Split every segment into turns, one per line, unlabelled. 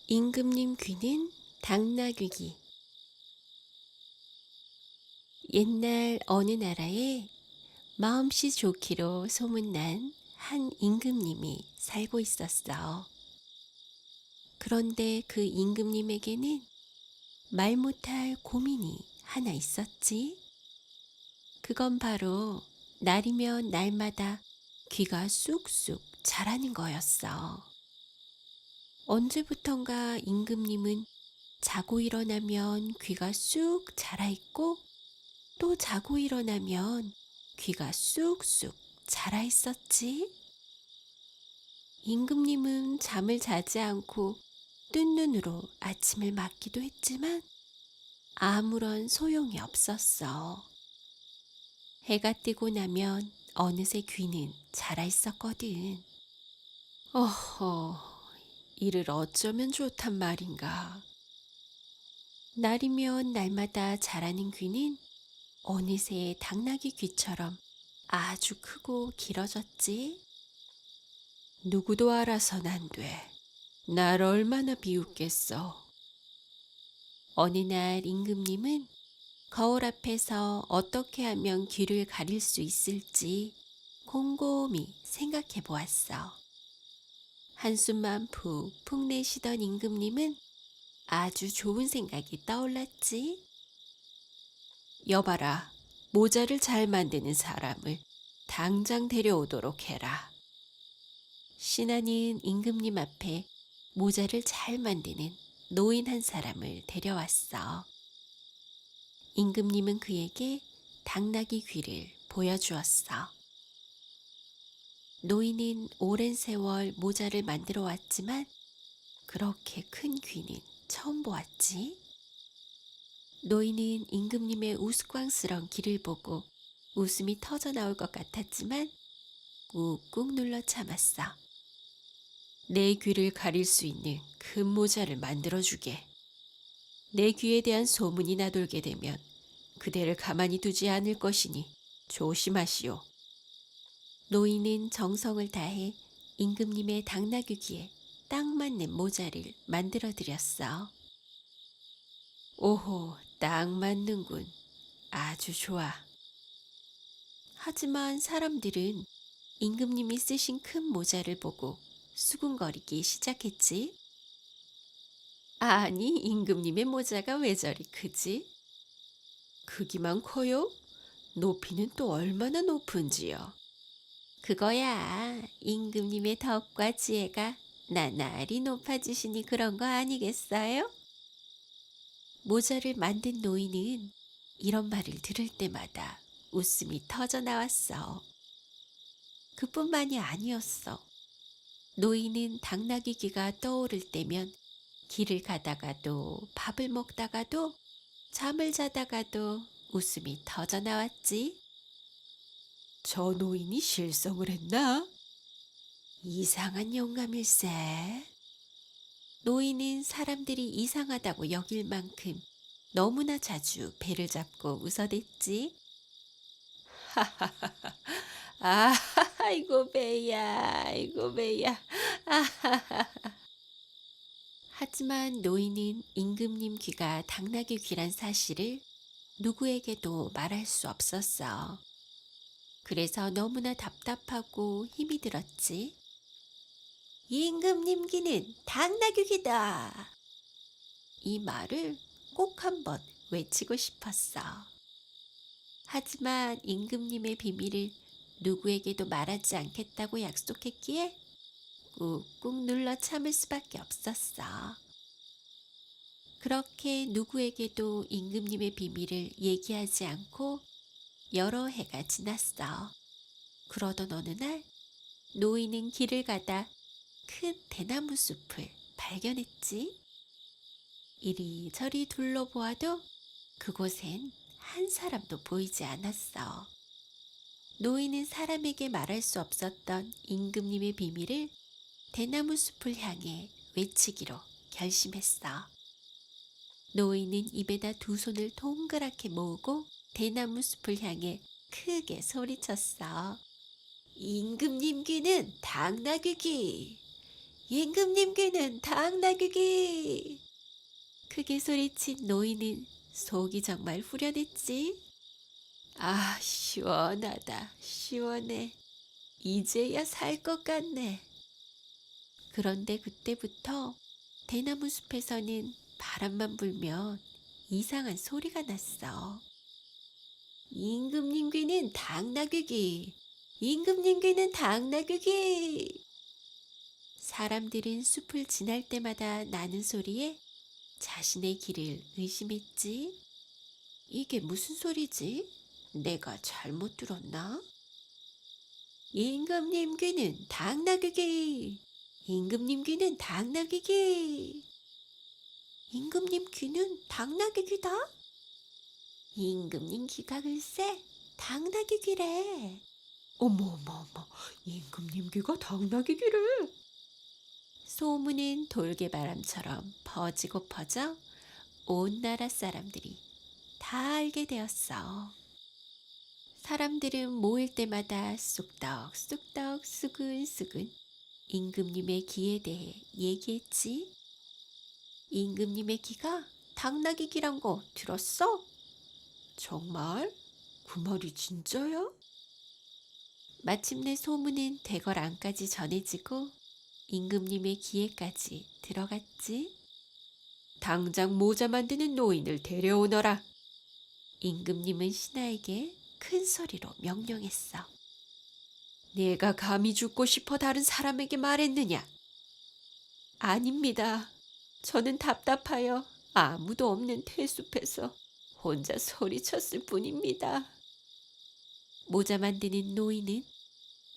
임금님 귀는 당나귀기. 옛날 어느 나라에 마음씨 좋기로 소문난 한 임금님이 살고 있었어. 그런데 그 임금님에게는 말 못할 고민이 하나 있었지. 그건 바로 날이면 날마다 귀가 쑥쑥 자라는 거였어. 언제부턴가 임금님은 자고 일어나면 귀가 쑥 자라 있고 또 자고 일어나면 귀가 쑥쑥 자라 있었지. 임금님은 잠을 자지 않고 뜬 눈으로 아침을 맞기도 했지만 아무런 소용이 없었어. 해가 뜨고 나면 어느새 귀는 자라 있었거든. 어허, 이를 어쩌면 좋단 말인가. 날이면 날마다 자라는 귀는 어느새 당나귀 귀처럼 아주 크고 길어졌지. 누구도 알아선 안 돼. 날 얼마나 비웃겠어. 어느 날 임금님은 거울 앞에서 어떻게 하면 귀를 가릴 수 있을지 곰곰이 생각해 보았어. 한숨만 푹푹 내쉬던 임금님은 아주 좋은 생각이 떠올랐지. 여봐라, 모자를 잘 만드는 사람을 당장 데려오도록 해라. 신하는 임금님 앞에 모자를 잘 만드는 노인 한 사람을 데려왔어. 임금님은 그에게 당나귀 귀를 보여주었어. 노인은 오랜 세월 모자를 만들어 왔지만 그렇게 큰 귀는 처음 보았지. 노인은 임금님의 우스꽝스러운 귀를 보고 웃음이 터져 나올 것 같았지만 꾹꾹 눌러 참았어. 내 귀를 가릴 수 있는 큰 모자를 만들어주게. 내 귀에 대한 소문이 나돌게 되면 그대를 가만히 두지 않을 것이니 조심하시오. 노인은 정성을 다해 임금님의 당나귀 귀에 딱 맞는 모자를 만들어 드렸어. 오호, 딱 맞는군. 아주 좋아. 하지만 사람들은 임금님이 쓰신 큰 모자를 보고 수군거리기 시작했지. 아니, 임금님의 모자가 왜 저리 크지? 크기만 커요? 높이는 또 얼마나 높은지요? 그거야, 임금님의 덕과 지혜가 나날이 높아지시니 그런 거 아니겠어요? 모자를 만든 노인은 이런 말을 들을 때마다 웃음이 터져 나왔어. 그뿐만이 아니었어. 노인은 당나귀 귀가 떠오를 때면 길을 가다가도 밥을 먹다가도 잠을 자다가도 웃음이 터져 나왔지. 저 노인이 실성을 했나? 이상한 영감일세. 노인은 사람들이 이상하다고 여길 만큼 너무나 자주 배를 잡고 웃어댔지. 아, 아이고 배야, 아이고 배야. 하지만 노인은 임금님 귀가 당나귀 귀란 사실을 누구에게도 말할 수 없었어. 그래서 너무나 답답하고 힘이 들었지. 임금님 귀는 당나귀 귀다. 이 말을 꼭 한번 외치고 싶었어. 하지만 임금님의 비밀을 누구에게도 말하지 않겠다고 약속했기에 꾹꾹 눌러 참을 수밖에 없었어. 그렇게 누구에게도 임금님의 비밀을 얘기하지 않고 여러 해가 지났어. 그러던 어느 날 노인은 길을 가다 큰 대나무 숲을 발견했지. 이리저리 둘러보아도 그곳엔 한 사람도 보이지 않았어. 노인은 사람에게 말할 수 없었던 임금님의 비밀을 대나무 숲을 향해 외치기로 결심했어. 노인은 입에다 두 손을 동그랗게 모으고 대나무 숲을 향해 크게 소리쳤어. 임금님 귀는 당나귀 귀. 임금님 귀는 당나귀기! 크게 소리친 노인은 속이 정말 후련했지. 아, 시원하다, 시원해. 이제야 살 것 같네. 그런데 그때부터 대나무 숲에서는 바람만 불면 이상한 소리가 났어. 임금님 귀는 당나귀기. 임금님 귀는 당나귀기. 사람들은 숲을 지날 때마다 나는 소리에 자신의 귀를 의심했지. 이게 무슨 소리지? 내가 잘못 들었나? 임금님 귀는 당나귀기. 임금님 귀는 당나귀기. 임금님 귀는 당나귀귀다? 임금님 귀가 글쎄 당나귀귀래. 어머 어머 어머, 임금님 귀가 당나귀귀래. 소문은 돌개바람처럼 퍼지고 퍼져 온 나라 사람들이 다 알게 되었어. 사람들은 모일 때마다 쑥덕쑥덕 수근수근 임금님의 귀에 대해 얘기했지. 임금님의 귀가 당나귀 귀란 거 들었어? 정말? 그 말이 진짜야? 마침내 소문은 대궐 안까지 전해지고 임금님의 귀에까지 들어갔지. 당장 모자 만드는 노인을 데려오너라. 임금님은 신하에게 큰 소리로 명령했어. 내가 감히 죽고 싶어 다른 사람에게 말했느냐? 아닙니다. 저는 답답하여 아무도 없는 태숲에서 혼자 소리쳤을 뿐입니다. 모자 만드는 노인은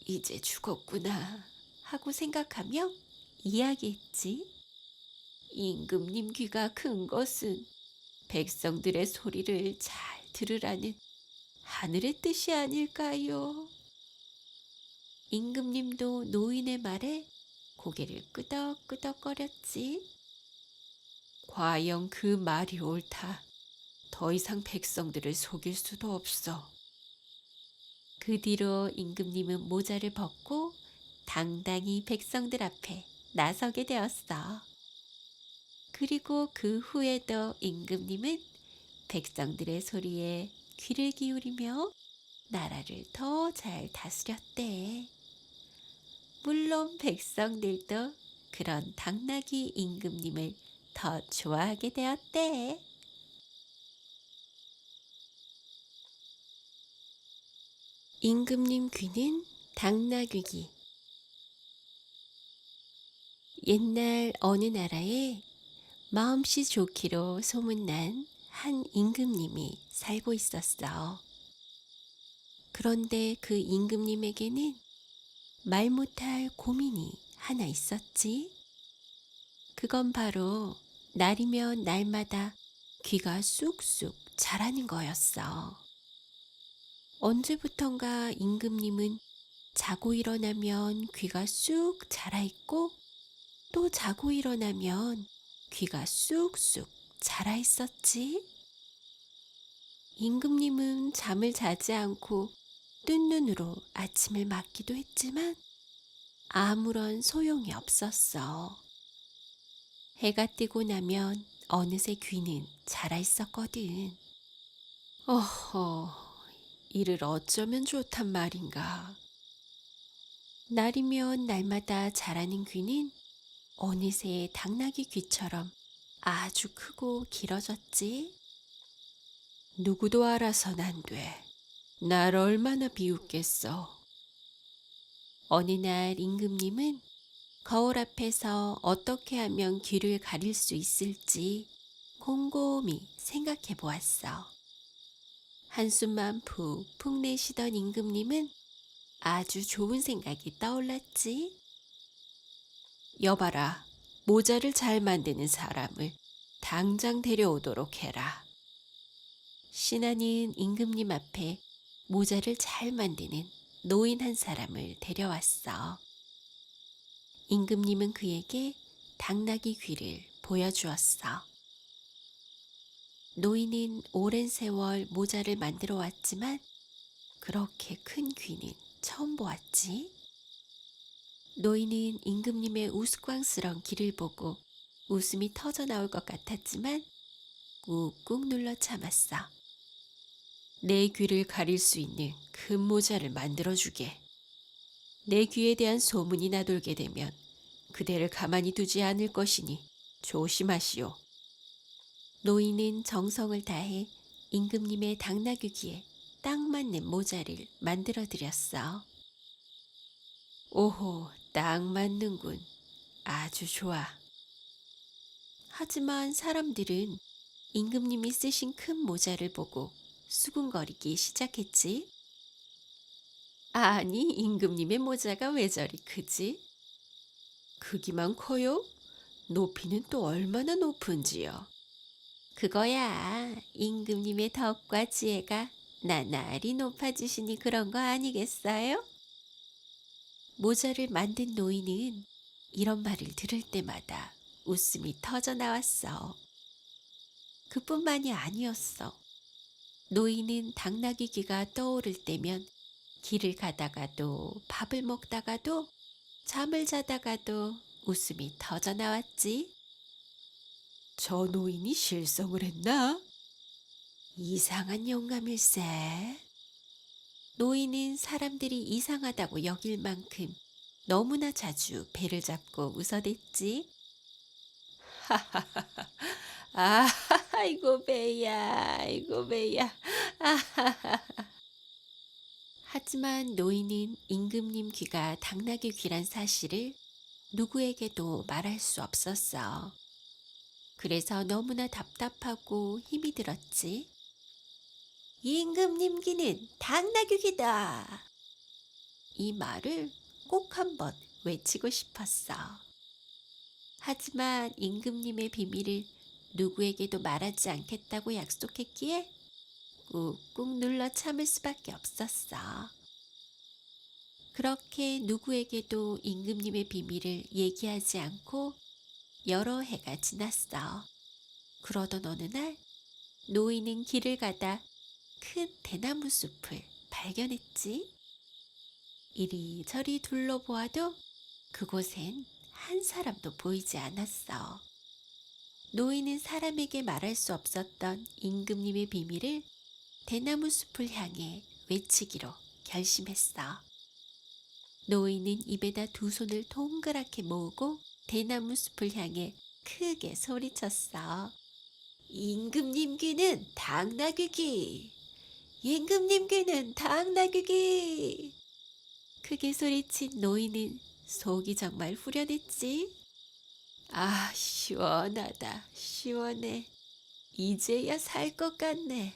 이제 죽었구나 하고 생각하며 이야기했지. 임금님 귀가 큰 것은 백성들의 소리를 잘 들으라는 하늘의 뜻이 아닐까요? 임금님도 노인의 말에 고개를 끄덕끄덕거렸지. 과연 그 말이 옳다. 더 이상 백성들을 속일 수도 없어. 그 뒤로 임금님은 모자를 벗고 당당히 백성들 앞에 나서게 되었어. 그리고 그 후에도 임금님은 백성들의 소리에 귀를 기울이며 나라를 더 잘 다스렸대. 물론 백성들도 그런 당나귀 임금님을 더 좋아하게 되었대. 임금님 귀는 당나귀기. 옛날 어느 나라에 마음씨 좋기로 소문난 한 임금님이 살고 있었어. 그런데 그 임금님에게는 말 못할 고민이 하나 있었지. 그건 바로 날이면 날마다 귀가 쑥쑥 자라는 거였어. 언제부턴가 임금님은 자고 일어나면 귀가 쑥 자라있고 또 자고 일어나면 귀가 쑥쑥 자라있었지. 임금님은 잠을 자지 않고 뜬 눈으로 아침을 맞기도 했지만 아무런 소용이 없었어. 해가 뜨고 나면 어느새 귀는 자라있었거든. 어허, 이를 어쩌면 좋단 말인가. 날이면 날마다 자라는 귀는 어느새 당나귀 귀처럼 아주 크고 길어졌지. 누구도 알아선 안 돼. 날 얼마나 비웃겠어. 어느 날 임금님은 거울 앞에서 어떻게 하면 귀를 가릴 수 있을지 곰곰이 생각해 보았어. 한숨만 푹푹 내쉬던 임금님은 아주 좋은 생각이 떠올랐지. 여봐라, 모자를 잘 만드는 사람을 당장 데려오도록 해라. 신하는 임금님 앞에 모자를 잘 만드는 노인 한 사람을 데려왔어. 임금님은 그에게 당나귀 귀를 보여주었어. 노인은 오랜 세월 모자를 만들어 왔지만 그렇게 큰 귀는 처음 보았지. 노인은 임금님의 우스꽝스런 길을 보고 웃음이 터져 나올 것 같았지만 꾹꾹 눌러 참았어. 내 귀를 가릴 수 있는 큰 모자를 만들어주게. 내 귀에 대한 소문이 나돌게 되면 그대를 가만히 두지 않을 것이니 조심하시오. 노인은 정성을 다해 임금님의 당나귀 귀에 딱 맞는 모자를 만들어 드렸어. 오호, 딱 맞는군. 아주 좋아. 하지만 사람들은 임금님이 쓰신 큰 모자를 보고 수군거리기 시작했지. 아니, 임금님의 모자가 왜 저리 크지? 크기만 커요? 높이는 또 얼마나 높은지요? 그거야, 임금님의 덕과 지혜가 나날이 높아지시니 그런 거 아니겠어요? 모자를 만든 노인은 이런 말을 들을 때마다 웃음이 터져 나왔어. 그뿐만이 아니었어. 노인은 당나귀 귀가 떠오를 때면 길을 가다가도 밥을 먹다가도 잠을 자다가도 웃음이 터져 나왔지. 저 노인이 실성을 했나? 이상한 영감일세. 노인은 사람들이 이상하다고 여길 만큼 너무나 자주 배를 잡고 웃어댔지. 아, 아이고 배야, 아이고 배야. 하지만 노인은 임금님 귀가 당나귀 귀란 사실을 누구에게도 말할 수 없었어. 그래서 너무나 답답하고 힘이 들었지. 임금님 귀는 당나귀 귀다. 이 말을 꼭 한번 외치고 싶었어. 하지만 임금님의 비밀을 누구에게도 말하지 않겠다고 약속했기에 꾹꾹 눌러 참을 수밖에 없었어. 그렇게 누구에게도 임금님의 비밀을 얘기하지 않고 여러 해가 지났어. 그러던 어느 날 노인은 길을 가다 큰 대나무 숲을 발견했지. 이리저리 둘러보아도 그곳엔 한 사람도 보이지 않았어. 노인은 사람에게 말할 수 없었던 임금님의 비밀을 대나무 숲을 향해 외치기로 결심했어. 노인은 입에다 두 손을 동그랗게 모으고 대나무 숲을 향해 크게 소리쳤어. 임금님 귀는 당나귀 귀! 임금님 귀는 당나귀 귀! 크게 소리친 노인은 속이 정말 후련했지. 아, 시원하다, 시원해. 이제야 살 것 같네.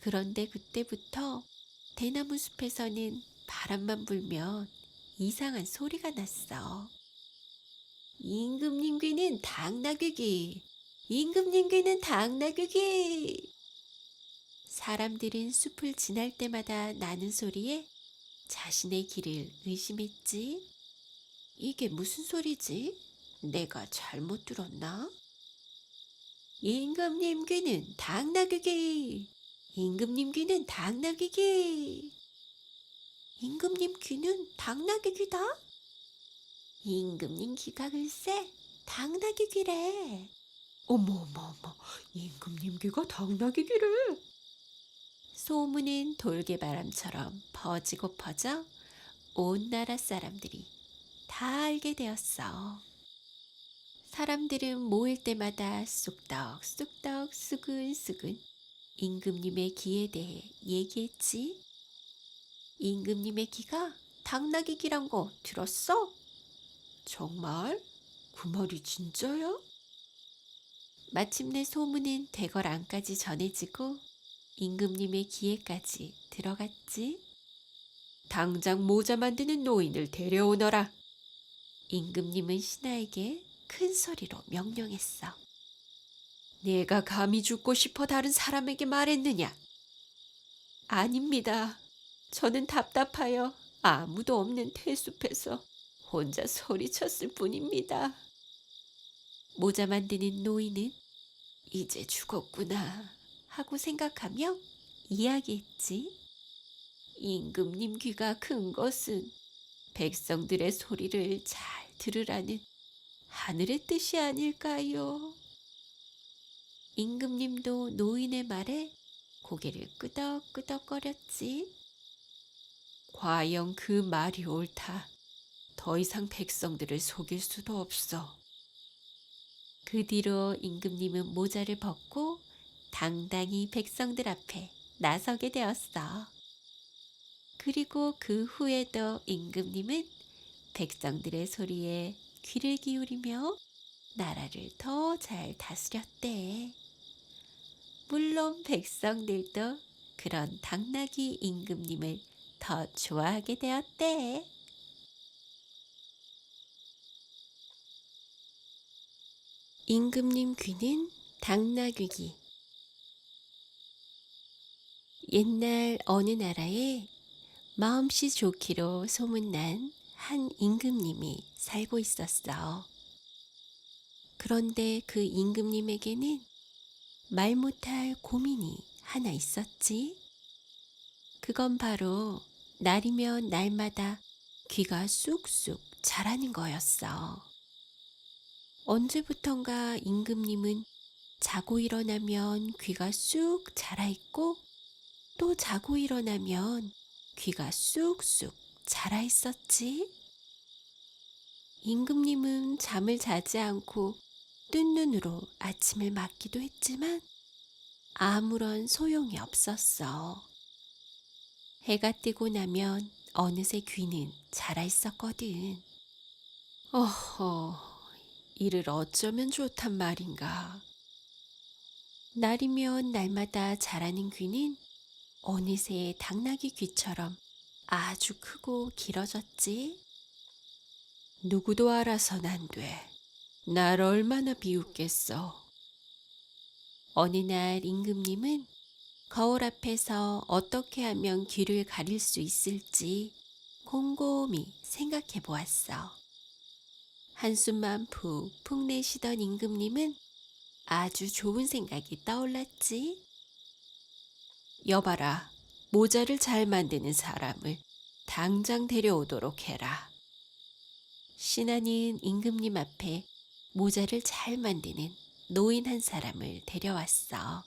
그런데 그때부터 대나무 숲에서는 바람만 불면 이상한 소리가 났어. 임금님 귀는 당나귀 귀! 임금님 귀는 당나귀 귀! 사람들은 숲을 지날 때마다 나는 소리에 자신의 귀를 의심했지. 이게 무슨 소리지? 내가 잘못 들었나? 임금님 귀는 당나귀 귀! 임금님 귀는 당나귀 귀! 임금님 귀는 당나귀 귀다? 임금님 귀가 글쎄 당나귀 귀래. 어머 어머 어머, 임금님 귀가 당나귀 귀래. 소문은 돌개바람처럼 퍼지고 퍼져 온 나라 사람들이 다 알게 되었어. 사람들은 모일 때마다 쑥덕쑥덕 수근수근 임금님의 귀에 대해 얘기했지. 임금님의 귀가 당나귀 귀란 거 들었어? 정말? 그 말이 진짜야? 마침내 소문은 대궐 안까지 전해지고 임금님의 귀에까지 들어갔지. 당장 모자 만드는 노인을 데려오너라. 임금님은 신하에게 큰 소리로 명령했어. 내가 감히 죽고 싶어 다른 사람에게 말했느냐? 아닙니다. 저는 답답하여 아무도 없는 퇴숲에서 혼자 소리쳤을 뿐입니다. 모자 만드는 노인은 이제 죽었구나 하고 생각하며 이야기했지. 임금님 귀가 큰 것은 백성들의 소리를 잘 들으라는 하늘의 뜻이 아닐까요? 임금님도 노인의 말에 고개를 끄덕끄덕거렸지. 과연 그 말이 옳다. 더 이상 백성들을 속일 수도 없어. 그 뒤로 임금님은 모자를 벗고 당당히 백성들 앞에 나서게 되었어. 그리고 그 후에도 임금님은 백성들의 소리에 귀를 기울이며 나라를 더 잘 다스렸대. 물론 백성들도 그런 당나귀 임금님을 더 좋아하게 되었대. 임금님 귀는 당나귀기. 옛날 어느 나라에 마음씨 좋기로 소문난 한 임금님이 살고 있었어. 그런데 그 임금님에게는 말 못할 고민이 하나 있었지. 그건 바로 날이면 날마다 귀가 쑥쑥 자라는 거였어. 언제부턴가 임금님은 자고 일어나면 귀가 쑥 자라있고 또 자고 일어나면 귀가 쑥쑥 자라 있었지. 임금님은 잠을 자지 않고 뜬 눈으로 아침을 맞기도 했지만 아무런 소용이 없었어. 해가 뜨고 나면 어느새 귀는 자라 있었거든. 어허, 이를 어쩌면 좋단 말인가. 날이면 날마다 자라는 귀는 어느새 당나귀 귀처럼 아주 크고 길어졌지. 누구도 알아선 안 돼. 날 얼마나 비웃겠어. 어느 날 임금님은 거울 앞에서 어떻게 하면 귀를 가릴 수 있을지 곰곰이 생각해 보았어. 한숨만 푹푹 내쉬던 임금님은 아주 좋은 생각이 떠올랐지. 여봐라, 모자를 잘 만드는 사람을 당장 데려오도록 해라. 신하는 임금님 앞에 모자를 잘 만드는 노인 한 사람을 데려왔어.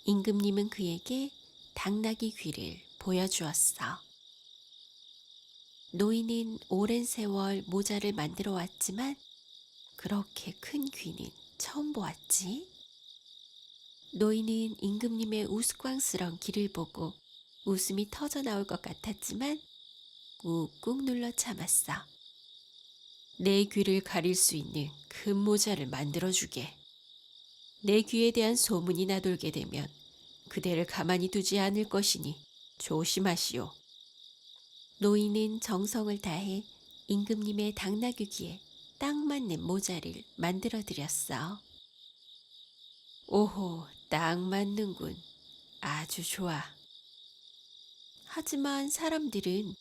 임금님은 그에게 당나귀 귀를 보여주었어. 노인은 오랜 세월 모자를 만들어 왔지만 그렇게 큰 귀는 처음 보았지. 노인은 임금님의 우스꽝스러운 귀를 보고 웃음이 터져 나올 것 같았지만 꾹꾹 눌러 참았어. 내 귀를 가릴 수 있는 큰 모자를 만들어주게. 내 귀에 대한 소문이 나돌게 되면 그대를 가만히 두지 않을 것이니 조심하시오. 노인은 정성을 다해 임금님의 당나귀 귀에 딱 맞는 모자를 만들어 드렸어. 오호, 딱 맞는군. 아주 좋아. 하지만 사람들은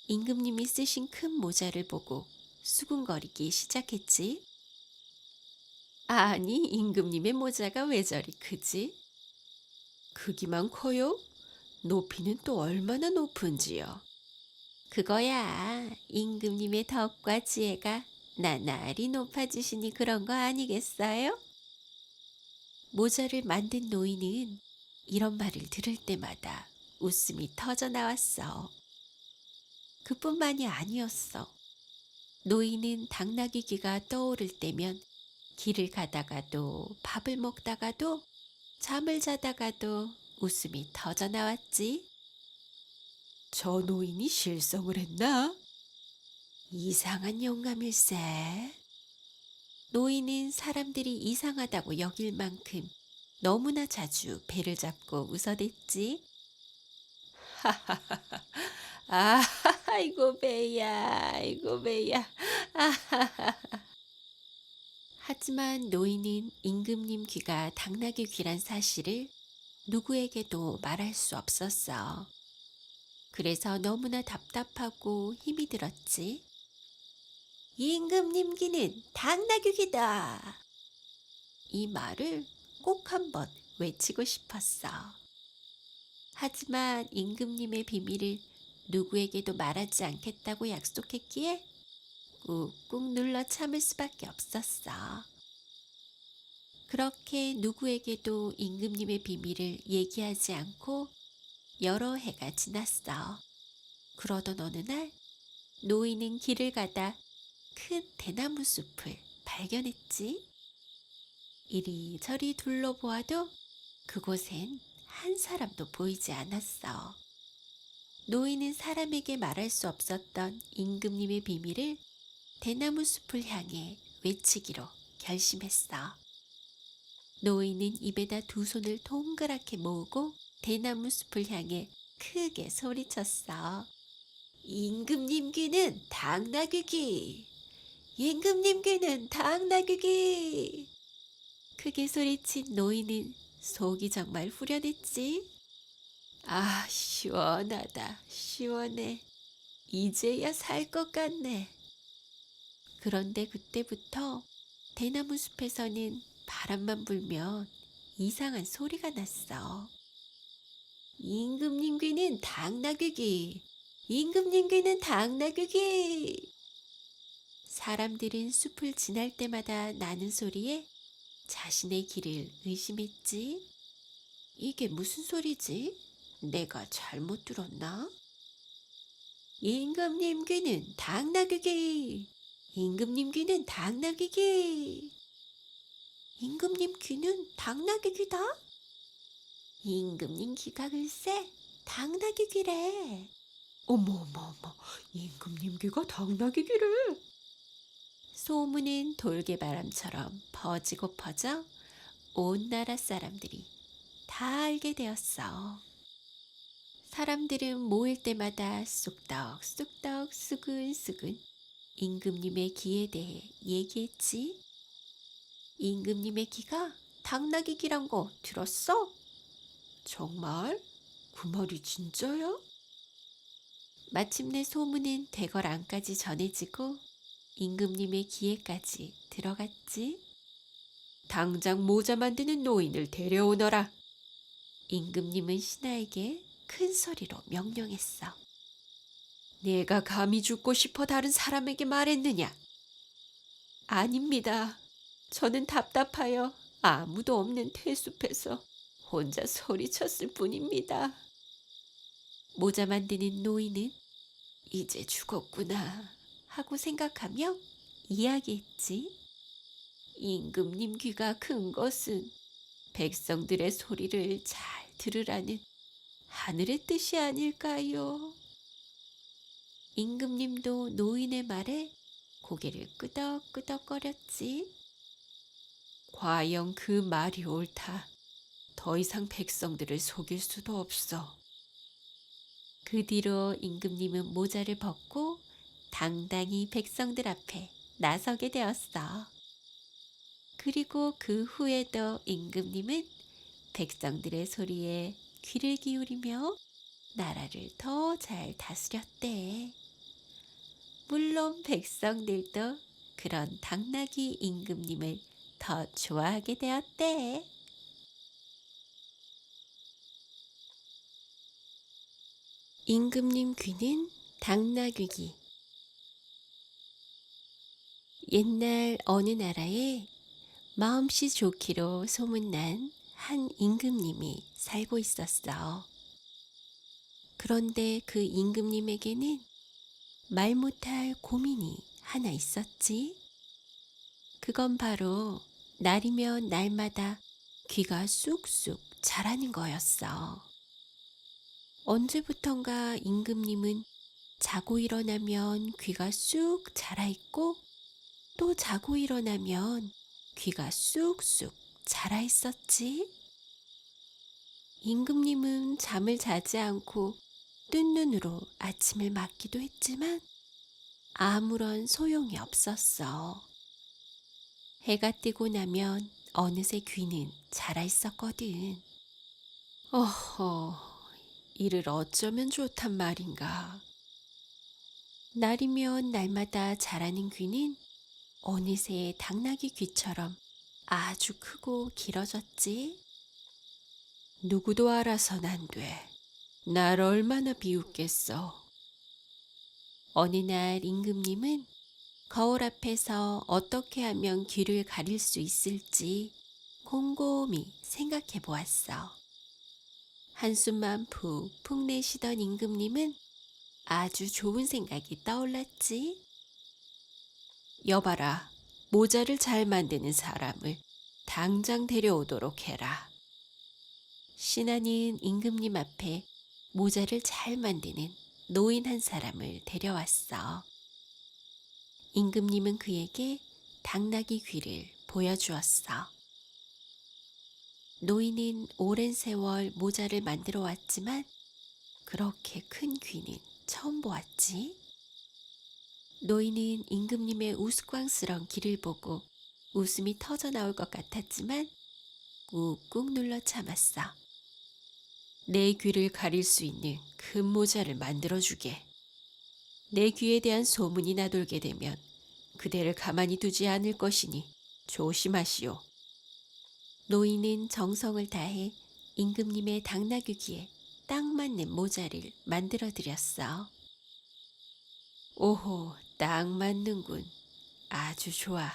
임금님이 쓰신 큰 모자를 보고 수군거리기 시작했지. 아니, 임금님의 모자가 왜 저리 크지? 크기만 커요? 높이는 또 얼마나 높은지요? 그거야, 임금님의 덕과 지혜가 나날이 높아지시니 그런 거 아니겠어요? 모자를 만든 노인은 이런 말을 들을 때마다 웃음이 터져 나왔어. 그뿐만이 아니었어. 노인은 당나귀 귀가 떠오를 때면 길을 가다가도 밥을 먹다가도 잠을 자다가도 웃음이 터져 나왔지. 저 노인이 실성을 했나? 이상한 영감일세. 노인은 사람들이 이상하다고 여길 만큼 너무나 자주 배를 잡고 웃어댔지. 아, 아이고 배야, 아이고 배야. 하지만 노인은 임금님 귀가 당나귀 귀란 사실을 누구에게도 말할 수 없었어. 그래서 너무나 답답하고 힘이 들었지. 임금님 귀는 당나귀 귀다. 이 말을 꼭 한번 외치고 싶었어. 하지만 임금님의 비밀을 누구에게도 말하지 않겠다고 약속했기에 꾹꾹 눌러 참을 수밖에 없었어. 그렇게 누구에게도 임금님의 비밀을 얘기하지 않고 여러 해가 지났어. 그러던 어느 날 노인은 길을 가다 큰 대나무 숲을 발견했지. 이리저리 둘러보아도 그곳엔 한 사람도 보이지 않았어. 노인은 사람에게 말할 수 없었던 임금님의 비밀을 대나무 숲을 향해 외치기로 결심했어. 노인은 입에다 두 손을 동그랗게 모으고 대나무 숲을 향해 크게 소리쳤어. 임금님 귀는 당나귀! 임금님 귀는 당나귀! 크게 소리친 노인은 속이 정말 후련했지. 아, 시원하다, 시원해. 이제야 살 것 같네. 그런데 그때부터 대나무 숲에서는 바람만 불면 이상한 소리가 났어. 임금님 귀는 당나귀! 임금님 귀는 당나귀! 사람들은 숲을 지날 때마다 나는 소리에 자신의 귀를 의심했지. 이게 무슨 소리지? 내가 잘못 들었나? 임금님 귀는 당나귀! 임금님 귀는 당나귀! 임금님 귀는 당나귀 귀다? 임금님 귀가 글쎄 당나귀 귀래. 어머, 임금님 귀가 당나귀 귀래. 소문은 돌개바람처럼 퍼지고 퍼져 온 나라 사람들이 다 알게 되었어. 사람들은 모일 때마다 쑥덕쑥덕 수근수근 임금님의 귀에 대해 얘기했지. 임금님의 귀가 당나귀 귀란 거 들었어? 정말? 그 말이 진짜야? 마침내 소문은 대궐 안까지 전해지고 임금님의 귀에까지 들어갔지. 당장 모자 만드는 노인을 데려오너라. 임금님은 신하에게 큰 소리로 명령했어. 내가 감히 죽고 싶어 다른 사람에게 말했느냐? 아닙니다. 저는 답답하여 아무도 없는 퇴숲에서 혼자 소리쳤을 뿐입니다. 모자 만드는 노인은 이제 죽었구나 하고 생각하며 이야기했지. 임금님 귀가 큰 것은 백성들의 소리를 잘 들으라는 하늘의 뜻이 아닐까요? 임금님도 노인의 말에 고개를 끄덕끄덕거렸지. 과연 그 말이 옳다. 더 이상 백성들을 속일 수도 없어. 그 뒤로 임금님은 모자를 벗고 당당히 백성들 앞에 나서게 되었어. 그리고 그 후에도 임금님은 백성들의 소리에 귀를 기울이며 나라를 더 잘 다스렸대. 물론 백성들도 그런 당나귀 임금님을 더 좋아하게 되었대. 임금님 귀는 당나귀 귀. 옛날 어느 나라에 마음씨 좋기로 소문난 한 임금님이 살고 있었어. 그런데 그 임금님에게는 말 못할 고민이 하나 있었지. 그건 바로 날이면 날마다 귀가 쑥쑥 자라는 거였어. 언제부턴가 임금님은 자고 일어나면 귀가 쑥 자라있고 또 자고 일어나면 귀가 쑥쑥 자라있었지. 임금님은 잠을 자지 않고 뜬 눈으로 아침을 맞기도 했지만 아무런 소용이 없었어. 해가 뜨고 나면 어느새 귀는 자라있었거든. 어허, 이를 어쩌면 좋단 말인가. 날이면 날마다 자라는 귀는 어느새 당나귀 귀처럼 아주 크고 길어졌지. 누구도 알아선 안 돼. 날 얼마나 비웃겠어. 어느 날 임금님은 거울 앞에서 어떻게 하면 귀를 가릴 수 있을지 곰곰이 생각해 보았어. 한숨만 푹푹 내쉬던 임금님은 아주 좋은 생각이 떠올랐지. 여봐라, 모자를 잘 만드는 사람을 당장 데려오도록 해라. 신하는 임금님 앞에 모자를 잘 만드는 노인 한 사람을 데려왔어. 임금님은 그에게 당나귀 귀를 보여주었어. 노인은 오랜 세월 모자를 만들어 왔지만 그렇게 큰 귀는 처음 보았지. 노인은 임금님의 우스꽝스러운 귀를 보고 웃음이 터져 나올 것 같았지만 꾹꾹 눌러 참았어. 내 귀를 가릴 수 있는 큰 모자를 만들어주게. 내 귀에 대한 소문이 나돌게 되면 그대를 가만히 두지 않을 것이니 조심하시오. 노인은 정성을 다해 임금님의 당나귀 귀에 딱 맞는 모자를 만들어 드렸어. 오호, 딱 맞는군. 아주 좋아.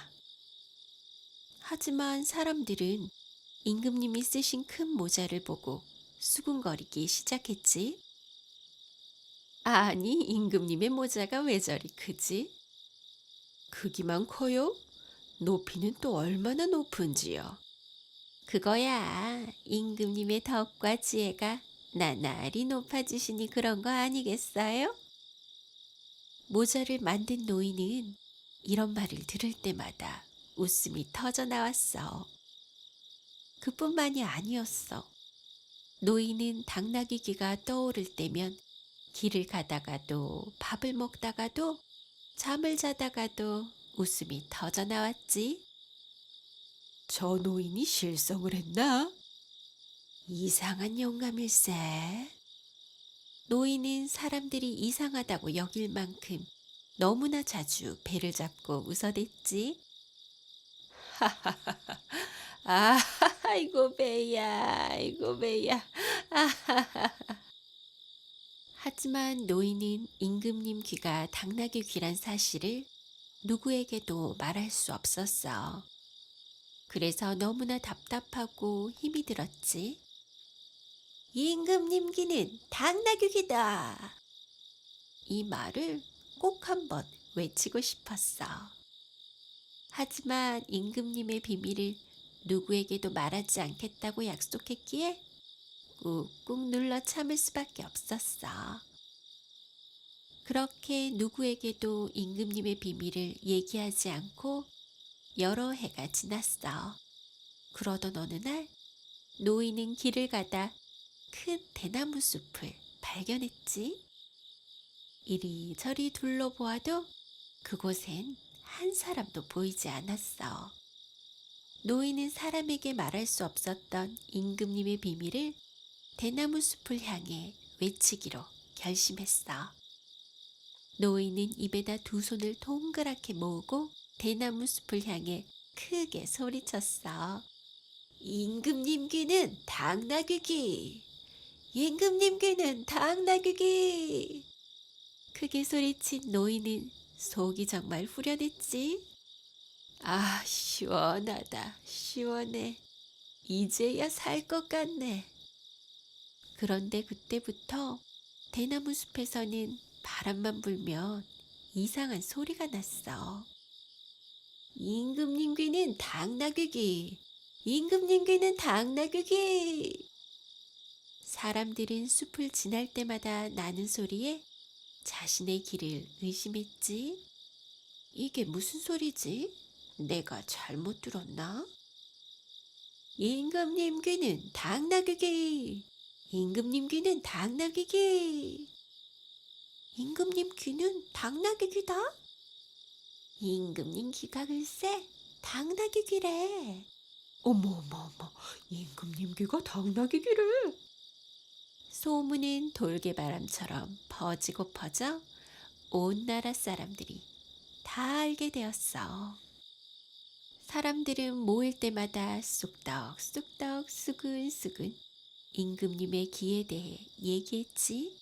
하지만 사람들은 임금님이 쓰신 큰 모자를 보고 수군거리기 시작했지. 아니, 임금님의 모자가 왜 저리 크지? 크기만 커요? 높이는 또 얼마나 높은지요? 그거야, 임금님의 덕과 지혜가 나날이 높아지시니 그런 거 아니겠어요? 모자를 만든 노인은 이런 말을 들을 때마다 웃음이 터져 나왔어. 그뿐만이 아니었어. 노인은 당나귀 귀가 떠오를 때면 길을 가다가도 밥을 먹다가도 잠을 자다가도 웃음이 터져 나왔지. 저 노인이 실성을 했나? 이상한 영감일세. 노인은 사람들이 이상하다고 여길 만큼 너무나 자주 배를 잡고 웃어댔지. 아, 아이고 배야, 아이고 배야. 하지만 노인은 임금님 귀가 당나귀 귀란 사실을 누구에게도 말할 수 없었어. 그래서 너무나 답답하고 힘이 들었지. 임금님 귀는 당나귀 귀다. 이 말을 꼭 한번 외치고 싶었어. 하지만 임금님의 비밀을 누구에게도 말하지 않겠다고 약속했기에 꾹꾹 눌러 참을 수밖에 없었어. 그렇게 누구에게도 임금님의 비밀을 얘기하지 않고 여러 해가 지났어. 그러던 어느 날 노인은 길을 가다 큰 대나무 숲을 발견했지. 이리저리 둘러보아도 그곳엔 한 사람도 보이지 않았어. 노인은 사람에게 말할 수 없었던 임금님의 비밀을 대나무 숲을 향해 외치기로 결심했어. 노인은 입에다 두 손을 동그랗게 모으고 대나무 숲을 향해 크게 소리쳤어. 임금님 귀는 당나귀 귀! 임금님 귀는 당나귀 귀! 크게 소리친 노인은 속이 정말 후련했지. 아, 시원하다, 시원해. 이제야 살 것 같네. 그런데 그때부터 대나무 숲에서는 바람만 불면 이상한 소리가 났어. 임금님 귀는 당나귀 귀! 임금님 귀는 당나귀 귀! 사람들은 숲을 지날 때마다 나는 소리에 자신의 귀를 의심했지. 이게 무슨 소리지? 내가 잘못 들었나? 임금님 귀는 당나귀 귀! 임금님 귀는 당나귀 귀! 임금님 귀는 당나귀 귀다? 임금님 귀가 글쎄 당나귀 귀래. 어머 어머 어머, 임금님 귀가 당나귀 귀래. 소문은 돌개바람처럼 퍼지고 퍼져 온 나라 사람들이 다 알게 되었어. 사람들은 모일 때마다 쑥덕쑥덕 수근수근 임금님의 귀에 대해 얘기했지.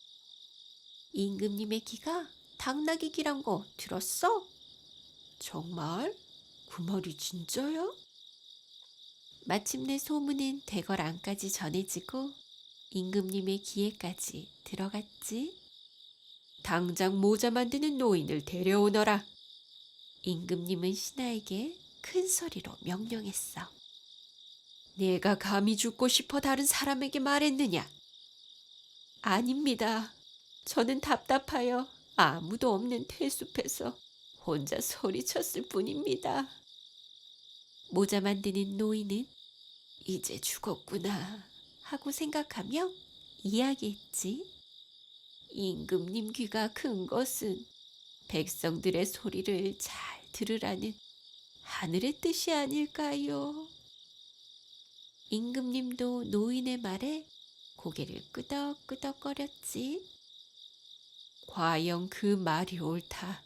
임금님의 귀가 당나귀 귀란 거 들었어? 정말? 그 말이 진짜야? 마침내 소문은 대궐 안까지 전해지고 임금님의 귀에까지 들어갔지. 당장 모자 만드는 노인을 데려오너라. 임금님은 신하에게 큰 소리로 명령했어. 내가 감히 죽고 싶어 다른 사람에게 말했느냐? 아닙니다. 저는 답답하여 아무도 없는 태숲에서 혼자 소리쳤을 뿐입니다. 모자 만드는 노인은 이제 죽었구나 하고 생각하며 이야기했지. 임금님 귀가 큰 것은 백성들의 소리를 잘 들으라는 하늘의 뜻이 아닐까요? 임금님도 노인의 말에 고개를 끄덕끄덕거렸지. 과연 그 말이 옳다.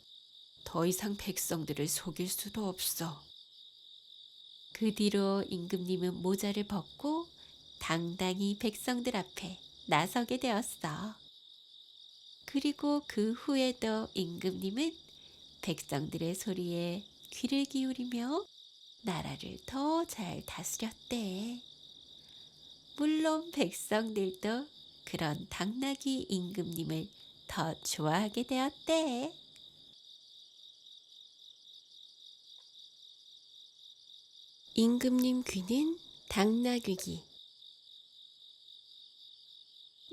더 이상 백성들을 속일 수도 없어. 그 뒤로 임금님은 모자를 벗고 당당히 백성들 앞에 나서게 되었어. 그리고 그 후에도 임금님은 백성들의 소리에 귀를 기울이며 나라를 더 잘 다스렸대. 물론 백성들도 그런 당나귀 임금님을 더 좋아하게 되었대. 임금님 귀는 당나귀 귀.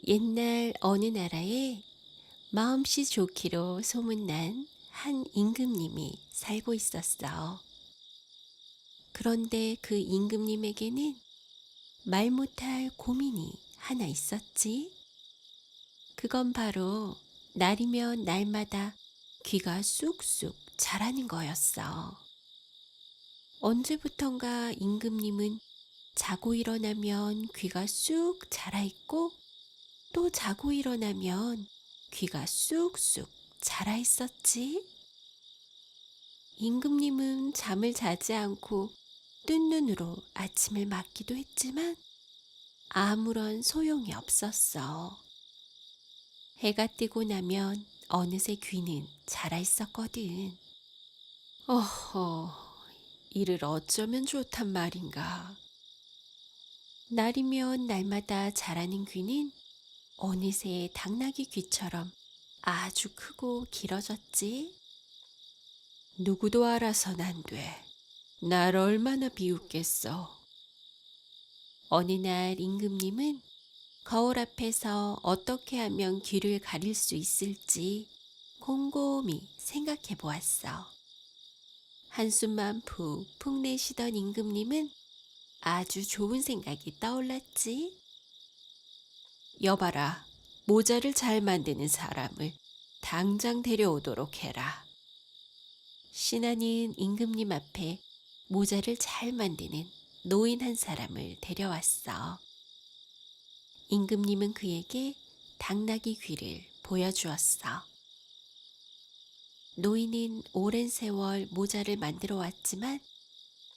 옛날 어느 나라에 마음씨 좋기로 소문난 한 임금님이 살고 있었어. 그런데 그 임금님에게는 말 못할 고민이 하나 있었지. 그건 바로 날이면 날마다 귀가 쑥쑥 자라는 거였어. 언제부턴가 임금님은 자고 일어나면 귀가 쑥 자라있고 또 자고 일어나면 귀가 쑥쑥 자라 있었지. 임금님은 잠을 자지 않고 뜬 눈으로 아침을 맞기도 했지만 아무런 소용이 없었어. 해가 뜨고 나면 어느새 귀는 자라 있었거든. 어허, 이를 어쩌면 좋단 말인가. 날이면 날마다 자라는 귀는 어느새 당나귀 귀처럼 아주 크고 길어졌지. 누구도 알아선 안 돼. 날 얼마나 비웃겠어. 어느 날 임금님은 거울 앞에서 어떻게 하면 귀를 가릴 수 있을지 곰곰이 생각해 보았어. 한숨만 푹푹 내쉬던 임금님은 아주 좋은 생각이 떠올랐지. 여봐라, 모자를 잘 만드는 사람을 당장 데려오도록 해라. 신하는 임금님 앞에 모자를 잘 만드는 노인 한 사람을 데려왔어. 임금님은 그에게 당나귀 귀를 보여주었어. 노인은 오랜 세월 모자를 만들어 왔지만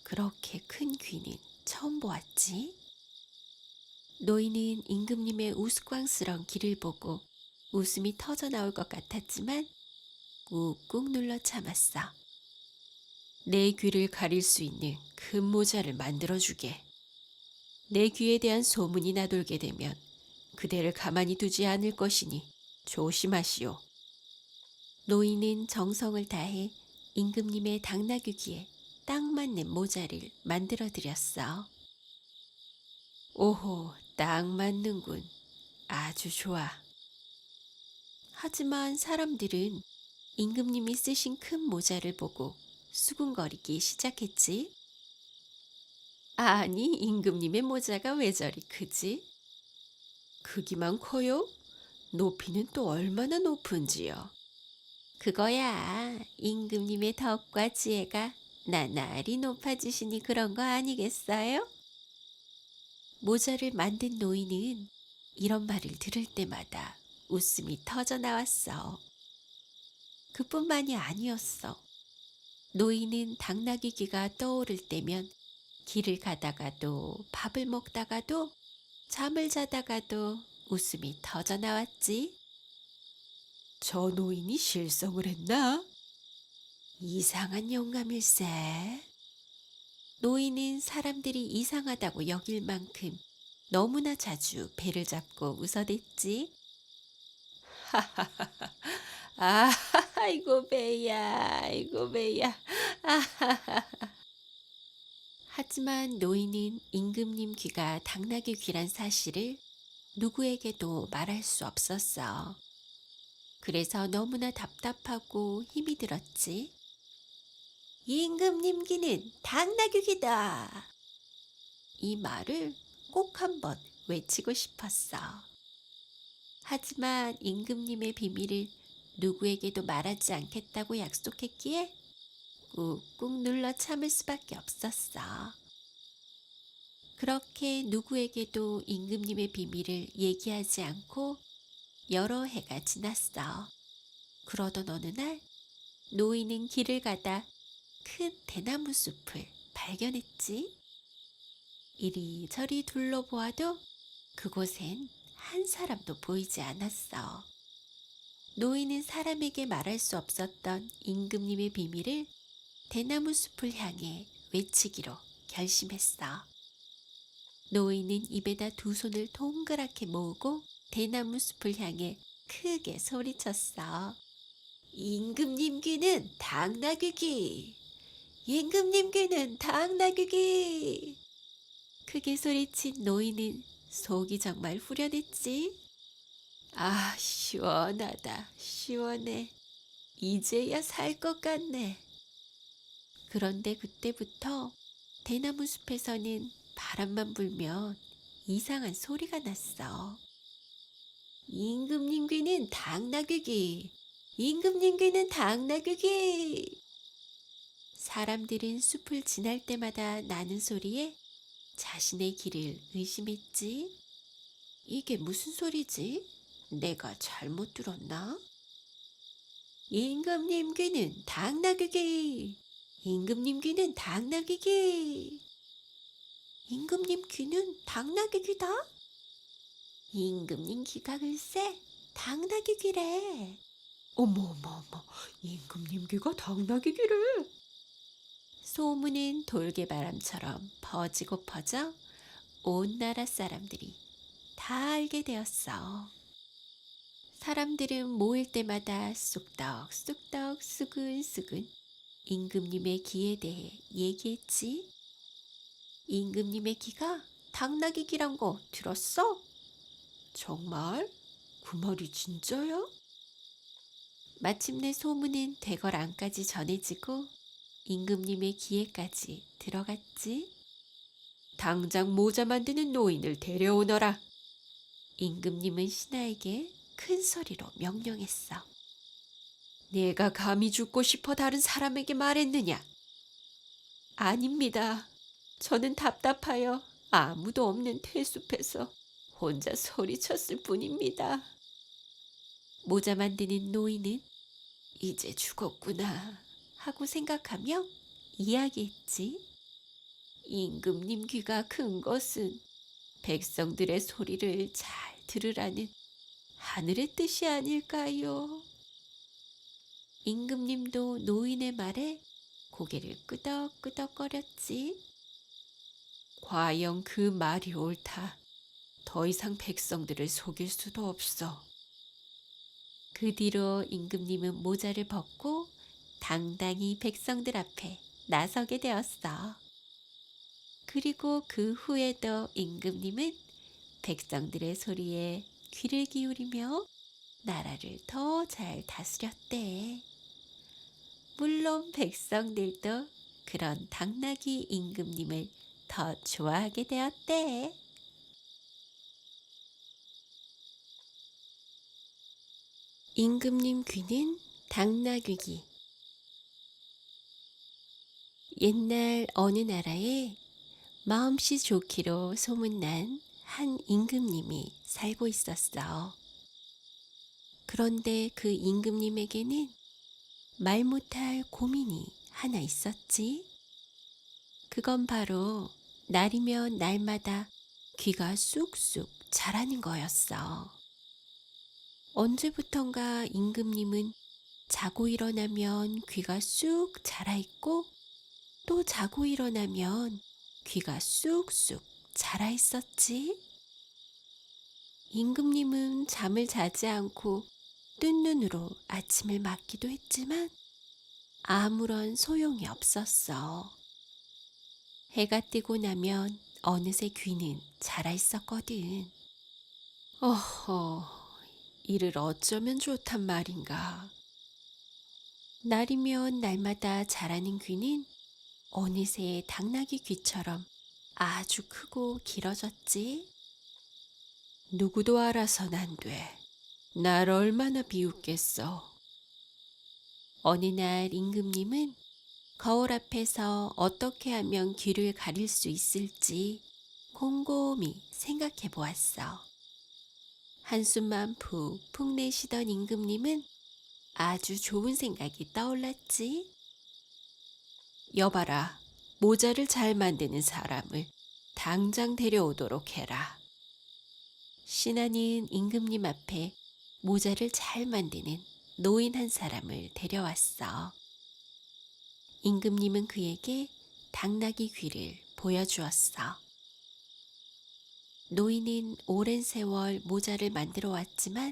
그렇게 큰 귀는 처음 보았지. 노인은 임금님의 우스꽝스러운 귀를 보고 웃음이 터져 나올 것 같았지만 꾹꾹 눌러 참았어. 내 귀를 가릴 수 있는 큰 모자를 만들어주게. 내 귀에 대한 소문이 나돌게 되면 그대를 가만히 두지 않을 것이니 조심하시오. 노인은 정성을 다해 임금님의 당나귀 귀에 딱 맞는 모자를 만들어 드렸어. 오호, 딱 맞는군. 아주 좋아. 하지만 사람들은 임금님이 쓰신 큰 모자를 보고 수군거리기 시작했지. 아니, 임금님의 모자가 왜 저리 크지? 크기만 커요? 높이는 또 얼마나 높은지요? 그거야, 임금님의 덕과 지혜가 나날이 높아지시니 그런 거 아니겠어요? 모자를 만든 노인은 이런 말을 들을 때마다 웃음이 터져 나왔어. 그뿐만이 아니었어. 노인은 당나귀 귀가 떠오를 때면 길을 가다가도 밥을 먹다가도 잠을 자다가도 웃음이 터져 나왔지. 저 노인이 실성을 했나? 이상한 영감일세. 노인은 사람들이 이상하다고 여길 만큼 너무나 자주 배를 잡고 웃어댔지. 아, 아이고 배야, 아이고 배야. 하지만 노인은 임금님 귀가 당나귀 귀란 사실을 누구에게도 말할 수 없었어. 그래서 너무나 답답하고 힘이 들었지. 임금님 귀는 당나귀 귀다. 이 말을 꼭 한번 외치고 싶었어. 하지만 임금님의 비밀을 누구에게도 말하지 않겠다고 약속했기에 꾹꾹 눌러 참을 수밖에 없었어. 그렇게 누구에게도 임금님의 비밀을 얘기하지 않고 여러 해가 지났어. 그러던 어느 날 노인은 길을 가다 큰 대나무 숲을 발견했지. 이리저리 둘러보아도 그곳엔 한 사람도 보이지 않았어. 노인은 사람에게 말할 수 없었던 임금님의 비밀을 대나무 숲을 향해 외치기로 결심했어. 노인은 입에다 두 손을 동그랗게 모으고 대나무 숲을 향해 크게 소리쳤어. 임금님 귀는 당나귀 귀! 임금님 귀는 당나귀 귀! 크게 소리친 노인은 속이 정말 후련했지. 아, 시원하다, 시원해. 이제야 살 것 같네. 그런데 그때부터 대나무 숲에서는 바람만 불면 이상한 소리가 났어. 임금님 귀는 당나귀 귀! 임금님 귀는 당나귀 귀! 사람들은 숲을 지날 때마다 나는 소리에 자신의 귀를 의심했지. 이게 무슨 소리지? 내가 잘못 들었나? 임금님 귀는 당나귀 귀! 임금님 귀는 당나귀 귀! 임금님 귀는 당나귀 귀다? 임금님 귀가 글쎄 당나귀 귀래. 어머 어머 어머, 임금님 귀가 당나귀 귀래. 소문은 돌개바람처럼 퍼지고 퍼져 온 나라 사람들이 다 알게 되었어. 사람들은 모일 때마다 쑥덕쑥덕 수근수근 임금님의 귀에 대해 얘기했지. 임금님의 귀가 당나귀 귀란 거 들었어? 정말? 그 말이 진짜야? 마침내 소문은 대궐 안까지 전해지고 임금님의 귀에까지 들어갔지. 당장 모자 만드는 노인을 데려오너라. 임금님은 신하에게 큰 소리로 명령했어. 내가 감히 죽고 싶어 다른 사람에게 말했느냐? 아닙니다. 저는 답답하여 아무도 없는 태숲에서 혼자 소리쳤을 뿐입니다. 모자 만드는 노인은 이제 죽었구나 하고 생각하며 이야기했지. 임금님 귀가 큰 것은 백성들의 소리를 잘 들으라는 하늘의 뜻이 아닐까요? 임금님도 노인의 말에 고개를 끄덕끄덕거렸지. 과연 그 말이 옳다. 더 이상 백성들을 속일 수도 없어. 그 뒤로 임금님은 모자를 벗고 당당히 백성들 앞에 나서게 되었어. 그리고 그 후에도 임금님은 백성들의 소리에 귀를 기울이며 나라를 더 잘 다스렸대. 물론 백성들도 그런 당나귀 임금님을 더 좋아하게 되었대. 임금님 귀는 당나귀 귀. 옛날 어느 나라에 마음씨 좋기로 소문난 한 임금님이 살고 있었어. 그런데 그 임금님에게는 말 못할 고민이 하나 있었지. 그건 바로 날이면 날마다 귀가 쑥쑥 자라는 거였어. 언제부턴가 임금님은 자고 일어나면 귀가 쑥 자라있고 또 자고 일어나면 귀가 쑥쑥 자라있었지. 임금님은 잠을 자지 않고 뜬 눈으로 아침을 맞기도 했지만 아무런 소용이 없었어. 해가 뜨고 나면 어느새 귀는 자라있었거든. 어허, 이를 어쩌면 좋단 말인가. 날이면 날마다 자라는 귀는 어느새 당나귀 귀처럼 아주 크고 길어졌지. 누구도 알아선 안 돼. 날 얼마나 비웃겠어. 어느 날 임금님은 거울 앞에서 어떻게 하면 귀를 가릴 수 있을지 곰곰이 생각해 보았어. 한숨만 푹푹 내쉬던 임금님은 아주 좋은 생각이 떠올랐지. 여봐라, 모자를 잘 만드는 사람을 당장 데려오도록 해라. 신하는 임금님 앞에 모자를 잘 만드는 노인 한 사람을 데려왔어. 임금님은 그에게 당나귀 귀를 보여주었어. 노인은 오랜 세월 모자를 만들어 왔지만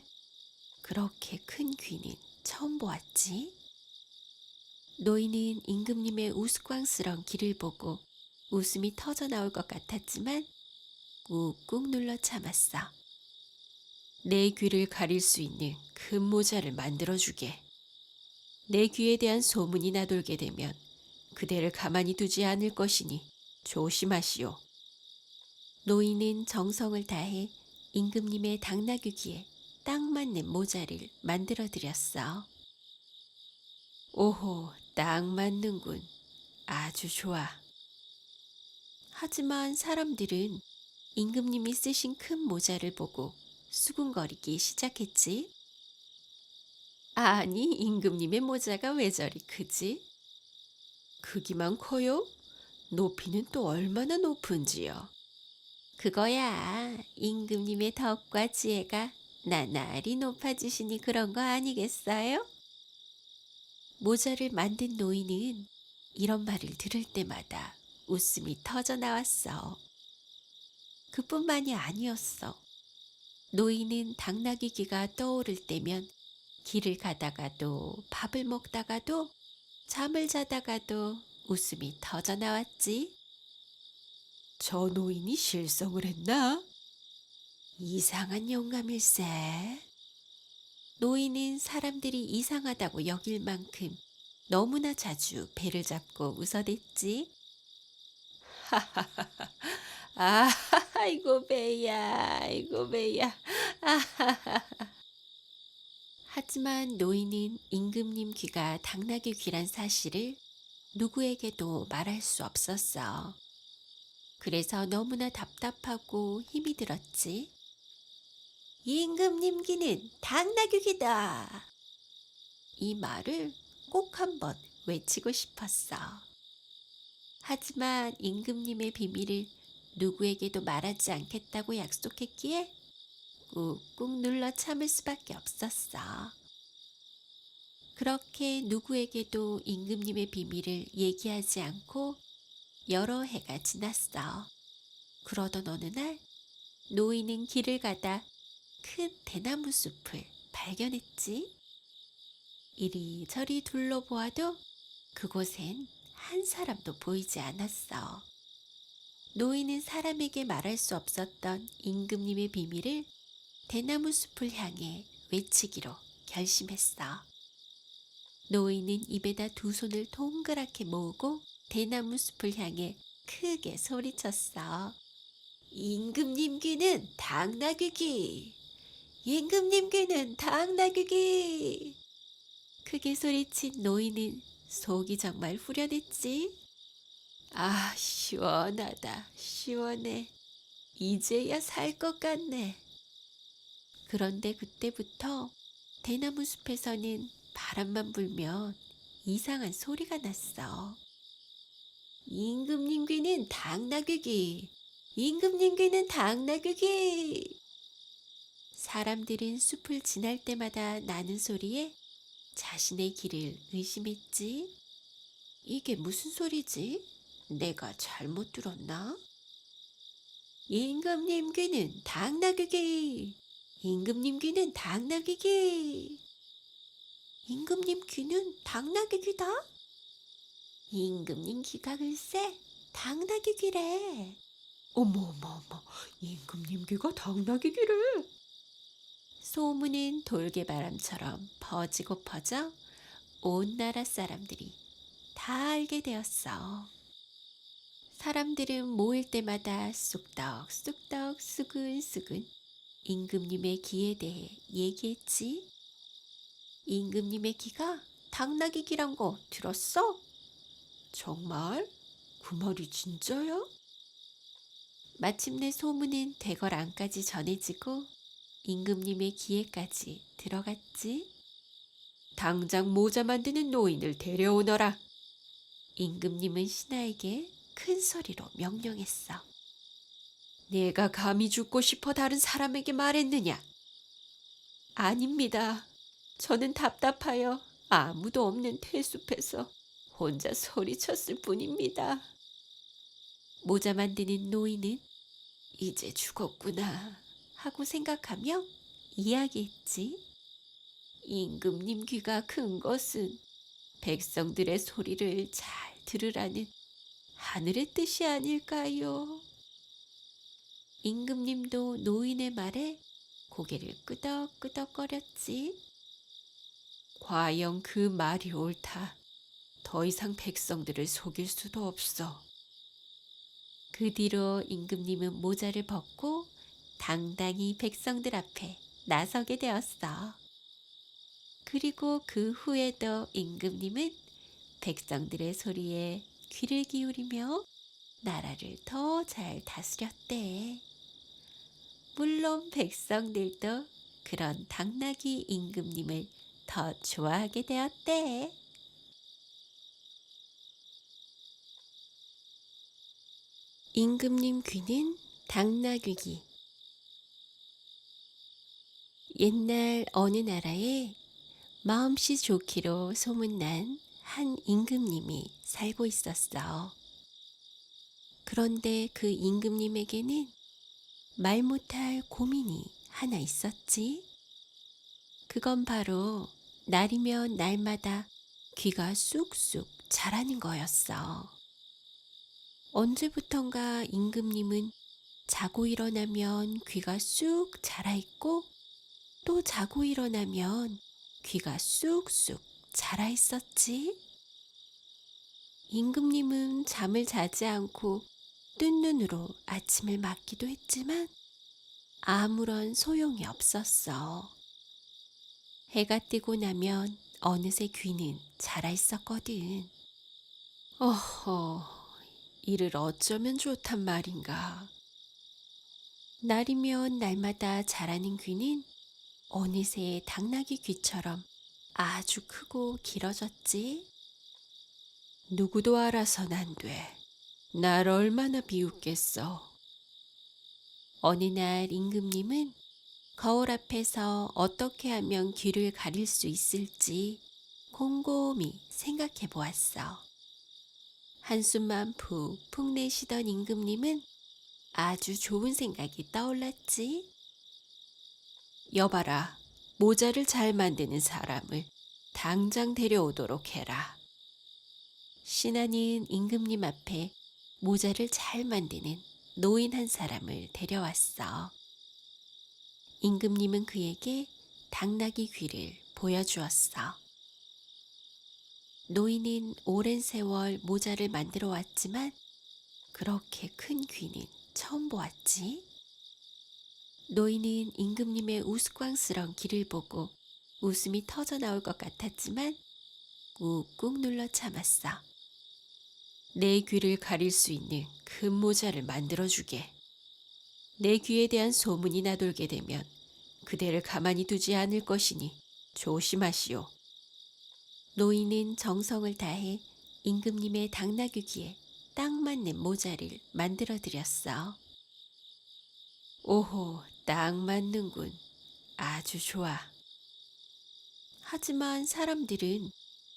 그렇게 큰 귀는 처음 보았지. 노인은 임금님의 우스꽝스러운 귀를 보고 웃음이 터져 나올 것 같았지만 꾹꾹 눌러 참았어. 내 귀를 가릴 수 있는 큰 모자를 만들어주게. 내 귀에 대한 소문이 나돌게 되면 그대를 가만히 두지 않을 것이니 조심하시오. 노인은 정성을 다해 임금님의 당나귀 귀에 딱 맞는 모자를 만들어 드렸어. 오호, 딱 맞는군. 아주 좋아. 하지만 사람들은 임금님이 쓰신 큰 모자를 보고 수군거리기 시작했지. 아니, 임금님의 모자가 왜 저리 크지? 크기만 커요? 높이는 또 얼마나 높은지요? 그거야, 임금님의 덕과 지혜가 나날이 높아지시니 그런 거 아니겠어요? 모자를 만든 노인은 이런 말을 들을 때마다 웃음이 터져 나왔어. 그뿐만이 아니었어. 노인은 당나귀 귀가 떠오를 때면 길을 가다가도 밥을 먹다가도 잠을 자다가도 웃음이 터져 나왔지. 저 노인이 실성을 했나? 이상한 영감일세. 노인은 사람들이 이상하다고 여길 만큼 너무나 자주 배를 잡고 웃어댔지. 아, 아이고 배야, 아이고 배야. 하지만 노인은 임금님 귀가 당나귀 귀란 사실을 누구에게도 말할 수 없었어. 그래서 너무나 답답하고 힘이 들었지. 임금님 귀는 당나귀 귀다. 이 말을 꼭 한번 외치고 싶었어. 하지만 임금님의 비밀을 누구에게도 말하지 않겠다고 약속했기에 꾹꾹 눌러 참을 수밖에 없었어. 그렇게 누구에게도 임금님의 비밀을 얘기하지 않고 여러 해가 지났어. 그러던 어느 날 노인은 길을 가다 큰 대나무 숲을 발견했지. 이리저리 둘러보아도 그곳엔 한 사람도 보이지 않았어. 노인은 사람에게 말할 수 없었던 임금님의 비밀을 대나무 숲을 향해 외치기로 결심했어. 노인은 입에다 두 손을 동그랗게 모으고 대나무 숲을 향해 크게 소리쳤어. 임금님 귀는 당나귀 귀! 임금님 귀는 당나귀 귀! 크게 소리친 노인은 속이 정말 후련했지. 아, 시원하다, 시원해. 이제야 살 것 같네. 그런데 그때부터 대나무 숲에서는 바람만 불면 이상한 소리가 났어. 임금님 귀는 당나귀 귀! 임금님 귀는 당나귀 귀! 사람들은 숲을 지날 때마다 나는 소리에 자신의 길을 의심했지. 이게 무슨 소리지? 내가 잘못 들었나? 임금님 귀는 당나귀기! 임금님 귀는 당나귀기! 임금님 귀는 당나귀 귀다? 임금님 귀가 글쎄 당나귀 귀래. 어머 어머 어머, 임금님 귀가 당나귀 귀래. 소문은 돌개바람처럼 퍼지고 퍼져 온 나라 사람들이 다 알게 되었어. 사람들은 모일 때마다 쑥덕쑥덕 수근수근 임금님의 귀에 대해 얘기했지. 임금님의 귀가 당나귀 귀란 거 들었어? 정말? 그 말이 진짜야? 마침내 소문은 대궐 안까지 전해지고 임금님의 귀에까지 들어갔지. 당장 모자 만드는 노인을 데려오너라. 임금님은 신하에게 큰 소리로 명령했어. 내가 감히 죽고 싶어 다른 사람에게 말했느냐? 아닙니다. 저는 답답하여 아무도 없는 태숲에서 혼자 소리쳤을 뿐입니다. 모자 만드는 노인은 이제 죽었구나 하고 생각하며 이야기했지. 임금님 귀가 큰 것은 백성들의 소리를 잘 들으라는 하늘의 뜻이 아닐까요? 임금님도 노인의 말에 고개를 끄덕끄덕거렸지. 과연 그 말이 옳다. 더 이상 백성들을 속일 수도 없어. 그 뒤로 임금님은 모자를 벗고 당당히 백성들 앞에 나서게 되었어. 그리고 그 후에도 임금님은 백성들의 소리에 귀를 기울이며 나라를 더 잘 다스렸대. 물론 백성들도 그런 당나귀 임금님을 더 좋아하게 되었대. 임금님 귀는 당나귀기. 옛날 어느 나라에 마음씨 좋기로 소문난 한 임금님이 살고 있었어. 그런데 그 임금님에게는 말 못할 고민이 하나 있었지. 그건 바로 날이면 날마다 귀가 쑥쑥 자라는 거였어. 언제부턴가 임금님은 자고 일어나면 귀가 쑥 자라있고 또 자고 일어나면 귀가 쑥쑥 자라있었지. 임금님은 잠을 자지 않고 뜬 눈으로 아침을 맞기도 했지만 아무런 소용이 없었어. 해가 뜨고 나면 어느새 귀는 자라있었거든. 어허, 이를 어쩌면 좋단 말인가. 날이면 날마다 자라는 귀는 어느새 당나귀 귀처럼 아주 크고 길어졌지. 누구도 알아선 안 돼. 날 얼마나 비웃겠어. 어느 날 임금님은 거울 앞에서 어떻게 하면 귀를 가릴 수 있을지 곰곰이 생각해 보았어. 한숨만 푹푹 내쉬던 임금님은 아주 좋은 생각이 떠올랐지. 여봐라, 모자를 잘 만드는 사람을 당장 데려오도록 해라. 신하는 임금님 앞에 모자를 잘 만드는 노인 한 사람을 데려왔어. 임금님은 그에게 당나귀 귀를 보여주었어. 노인은 오랜 세월 모자를 만들어 왔지만 그렇게 큰 귀는 처음 보았지. 노인은 임금님의 우스꽝스러운 귀를 보고 웃음이 터져 나올 것 같았지만 꾹꾹 눌러 참았어. 내 귀를 가릴 수 있는 큰 모자를 만들어주게. 내 귀에 대한 소문이 나돌게 되면 그대를 가만히 두지 않을 것이니 조심하시오. 노인은 정성을 다해 임금님의 당나귀 귀에 딱 맞는 모자를 만들어 드렸어. 오호, 딱 맞는군. 아주 좋아. 하지만 사람들은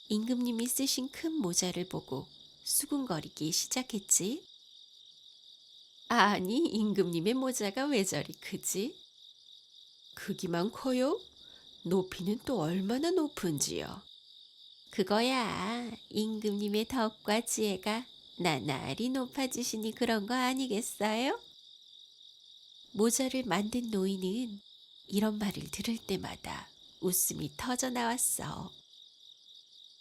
임금님이 쓰신 큰 모자를 보고 수군거리기 시작했지. 아니, 임금님의 모자가 왜 저리 크지? 크기만 커요? 높이는 또 얼마나 높은지요? 그거야, 임금님의 덕과 지혜가 나날이 높아지시니 그런 거 아니겠어요? 모자를 만든 노인은 이런 말을 들을 때마다 웃음이 터져 나왔어.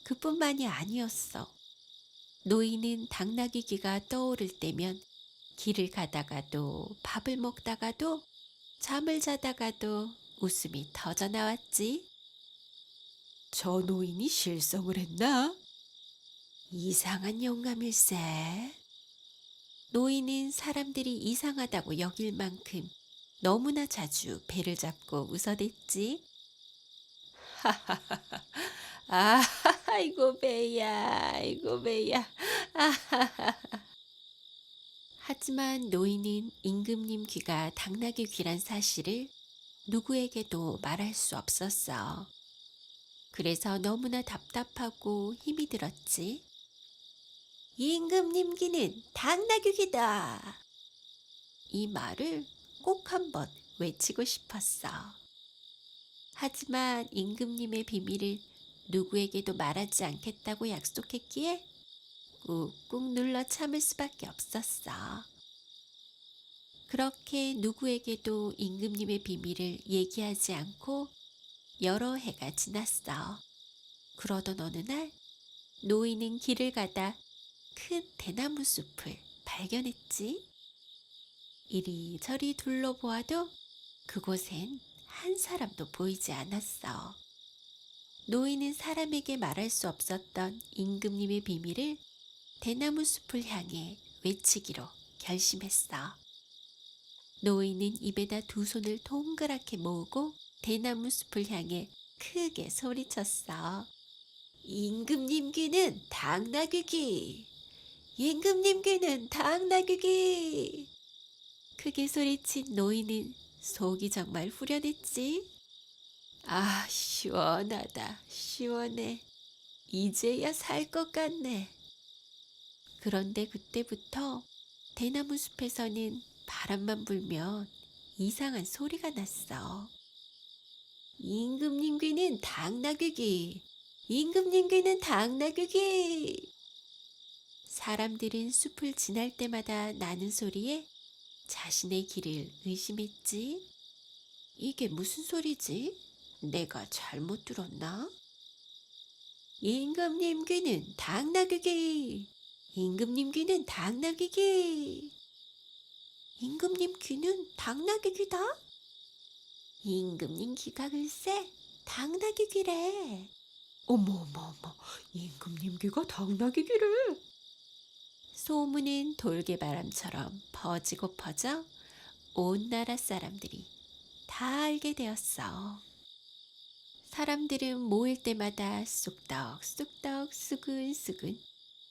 그뿐만이 아니었어. 노인은 당나귀 귀가 떠오를 때면 길을 가다가도 밥을 먹다가도 잠을 자다가도 웃음이 터져 나왔지. 저 노인이 실성을 했나? 이상한 영감일세. 노인은 사람들이 이상하다고 여길 만큼 너무나 자주 배를 잡고 웃어댔지. 아, 아이고 배야, 아이고 배야. 하지만 노인은 임금님 귀가 당나귀 귀란 사실을 누구에게도 말할 수 없었어. 그래서 너무나 답답하고 힘이 들었지. 임금님 귀는 당나귀 귀다. 이 말을 꼭 한번 외치고 싶었어. 하지만 임금님의 비밀을 누구에게도 말하지 않겠다고 약속했기에 꾹꾹 눌러 참을 수밖에 없었어. 그렇게 누구에게도 임금님의 비밀을 얘기하지 않고 여러 해가 지났어. 그러던 어느 날 노인은 길을 가다 큰 대나무 숲을 발견했지. 이리저리 둘러보아도 그곳엔 한 사람도 보이지 않았어. 노인은 사람에게 말할 수 없었던 임금님의 비밀을 대나무 숲을 향해 외치기로 결심했어. 노인은 입에다 두 손을 동그랗게 모으고 대나무 숲을 향해 크게 소리쳤어. 임금님 귀는 당나귀 귀! 임금님 귀는 당나귀 귀! 크게 소리친 노인은 속이 정말 후련했지. 아, 시원하다, 시원해. 이제야 살 것 같네. 그런데 그때부터 대나무 숲에서는 바람만 불면 이상한 소리가 났어. 임금님 귀는 당나귀 귀! 임금님 귀는 당나귀 귀! 사람들은 숲을 지날 때마다 나는 소리에 자신의 귀를 의심했지. 이게 무슨 소리지? 내가 잘못 들었나? 임금님 귀는 당나귀 귀! 임금님 귀는 당나귀 귀! 임금님 귀는 당나귀 귀다? 임금님 귀가 글쎄 당나귀 귀래. 어머 어머 어머, 임금님 귀가 당나귀 귀래. 소문은 돌개바람처럼 퍼지고 퍼져 온 나라 사람들이 다 알게 되었어. 사람들은 모일 때마다 쑥덕쑥덕 수근수근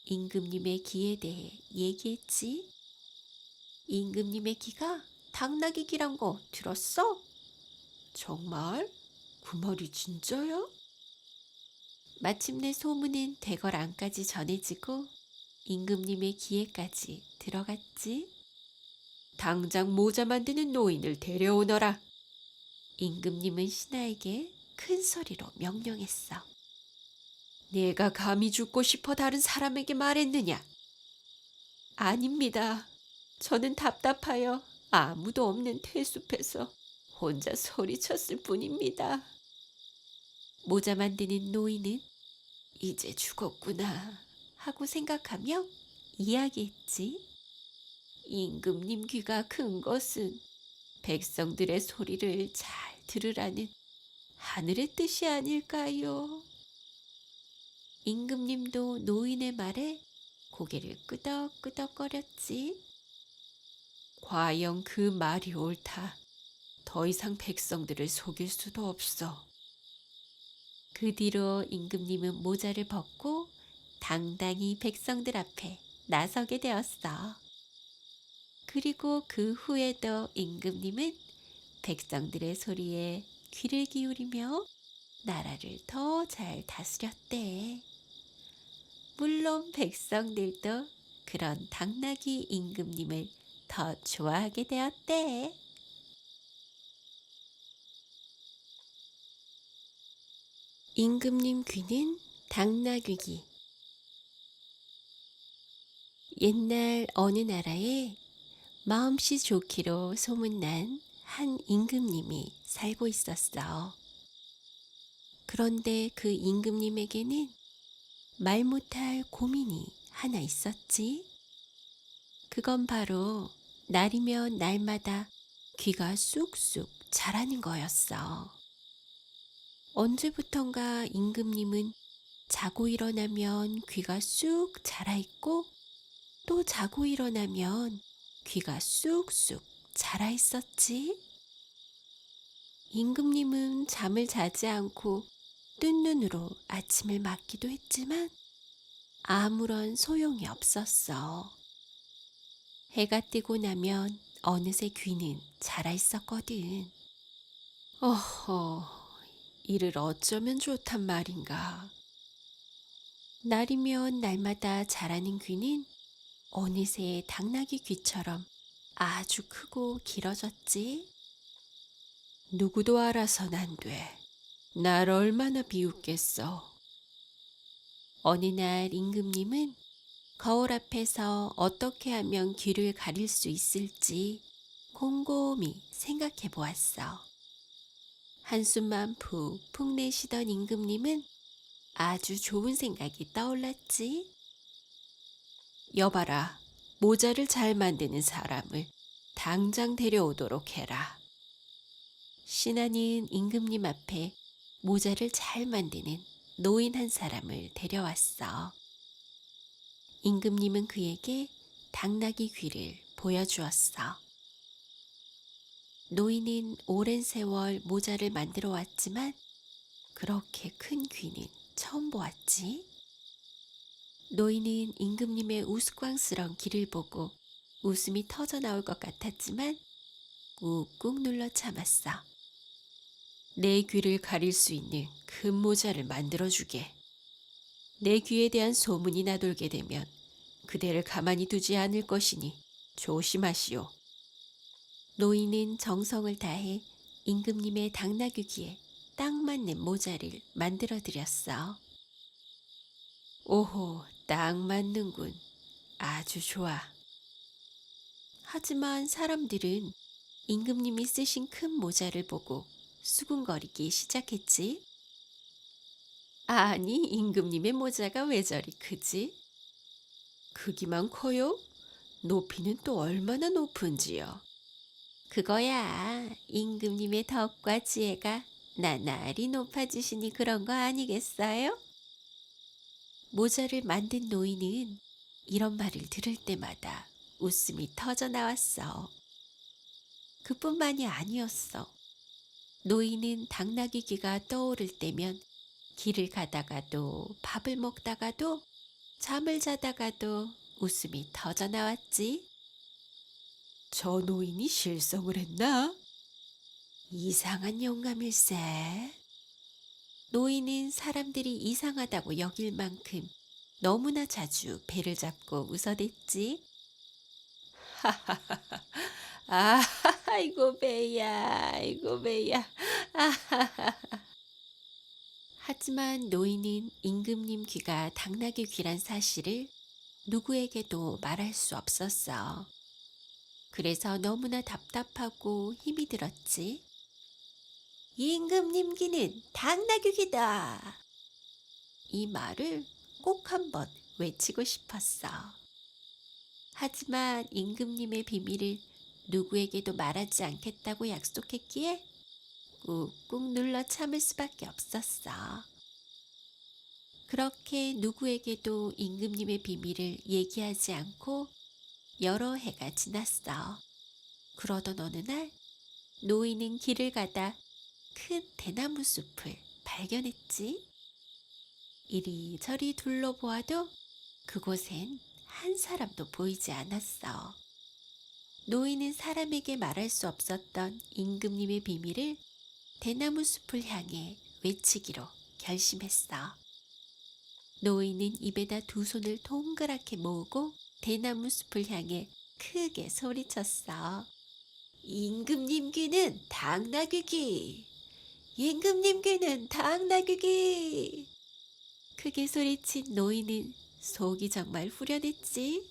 임금님의 귀에 대해 얘기했지. 임금님의 귀가 당나귀 귀란 거 들었어? 정말? 그 말이 진짜야? 마침내 소문은 대궐 안까지 전해지고 임금님의 귀에까지 들어갔지. 당장 모자 만드는 노인을 데려오너라. 임금님은 신하에게 큰 소리로 명령했어. 내가 감히 죽고 싶어 다른 사람에게 말했느냐? 아닙니다. 저는 답답하여 아무도 없는 퇴숲에서 혼자 소리쳤을 뿐입니다. 모자 만드는 노인은 이제 죽었구나 하고 생각하며 이야기했지. 임금님 귀가 큰 것은 백성들의 소리를 잘 들으라는 하늘의 뜻이 아닐까요? 임금님도 노인의 말에 고개를 끄덕끄덕거렸지. 과연 그 말이 옳다. 더 이상 백성들을 속일 수도 없어. 그 뒤로 임금님은 모자를 벗고 당당히 백성들 앞에 나서게 되었어. 그리고 그 후에도 임금님은 백성들의 소리에 귀를 기울이며 나라를 더 잘 다스렸대. 물론 백성들도 그런 당나귀 임금님을 더 좋아하게 되었대. 임금님 귀는 당나귀 귀. 옛날 어느 나라에 마음씨 좋기로 소문난 한 임금님이 살고 있었어. 그런데 그 임금님에게는 말 못할 고민이 하나 있었지. 그건 바로 날이면 날마다 귀가 쑥쑥 자라는 거였어. 언제부턴가 임금님은 자고 일어나면 귀가 쑥 자라 있고 또 자고 일어나면 귀가 쑥쑥 자라 있었지. 임금님은 잠을 자지 않고 뜬 눈으로 아침을 맞기도 했지만 아무런 소용이 없었어. 해가 뜨고 나면 어느새 귀는 자라 있었거든. 어허, 이를 어쩌면 좋단 말인가. 날이면 날마다 자라는 귀는 어느새 당나귀 귀처럼 아주 크고 길어졌지. 누구도 알아선 안 돼. 날 얼마나 비웃겠어. 어느 날 임금님은 거울 앞에서 어떻게 하면 귀를 가릴 수 있을지 곰곰이 생각해 보았어. 한숨만 푹푹 내쉬던 임금님은 아주 좋은 생각이 떠올랐지. 여봐라, 모자를 잘 만드는 사람을 당장 데려오도록 해라. 신하는 임금님 앞에 모자를 잘 만드는 노인 한 사람을 데려왔어. 임금님은 그에게 당나귀 귀를 보여주었어. 노인은 오랜 세월 모자를 만들어 왔지만 그렇게 큰 귀는 처음 보았지. 노인은 임금님의 우스꽝스러운 귀를 보고 웃음이 터져 나올 것 같았지만 꾹꾹 눌러 참았어. 내 귀를 가릴 수 있는 큰 모자를 만들어주게. 내 귀에 대한 소문이 나돌게 되면 그대를 가만히 두지 않을 것이니 조심하시오. 노인은 정성을 다해 임금님의 당나귀 귀에 딱 맞는 모자를 만들어 드렸어. 오호, 딱 맞는군. 아주 좋아. 하지만 사람들은 임금님이 쓰신 큰 모자를 보고 수군거리기 시작했지. 아니, 임금님의 모자가 왜 저리 크지? 크기만 커요? 높이는 또 얼마나 높은지요? 그거야, 임금님의 덕과 지혜가 나날이 높아지시니 그런 거 아니겠어요? 모자를 만든 노인은 이런 말을 들을 때마다 웃음이 터져 나왔어. 그뿐만이 아니었어. 노인은 당나귀 귀가 떠오를 때면 길을 가다가도 밥을 먹다가도 잠을 자다가도 웃음이 터져 나왔지. 저 노인이 실성을 했나? 이상한 영감일세. 노인은 사람들이 이상하다고 여길 만큼 너무나 자주 배를 잡고 웃어댔지. 아, 아이고 배야, 아이고 배야. 하지만 노인은 임금님 귀가 당나귀 귀란 사실을 누구에게도 말할 수 없었어. 그래서 너무나 답답하고 힘이 들었지. 임금님 귀는 당나귀 귀다. 이 말을 꼭 한번 외치고 싶었어. 하지만 임금님의 비밀을 누구에게도 말하지 않겠다고 약속했기에 꾹꾹 눌러 참을 수밖에 없었어. 그렇게 누구에게도 임금님의 비밀을 얘기하지 않고 여러 해가 지났어. 그러던 어느 날 노인은 길을 가다 큰 대나무 숲을 발견했지. 이리저리 둘러보아도 그곳엔 한 사람도 보이지 않았어. 노인은 사람에게 말할 수 없었던 임금님의 비밀을 대나무 숲을 향해 외치기로 결심했어. 노인은 입에다 두 손을 동그랗게 모으고 대나무 숲을 향해 크게 소리쳤어. 임금님 귀는 당나귀 귀! 임금님 귀는 당나귀 귀! 크게 소리친 노인은 속이 정말 후련했지.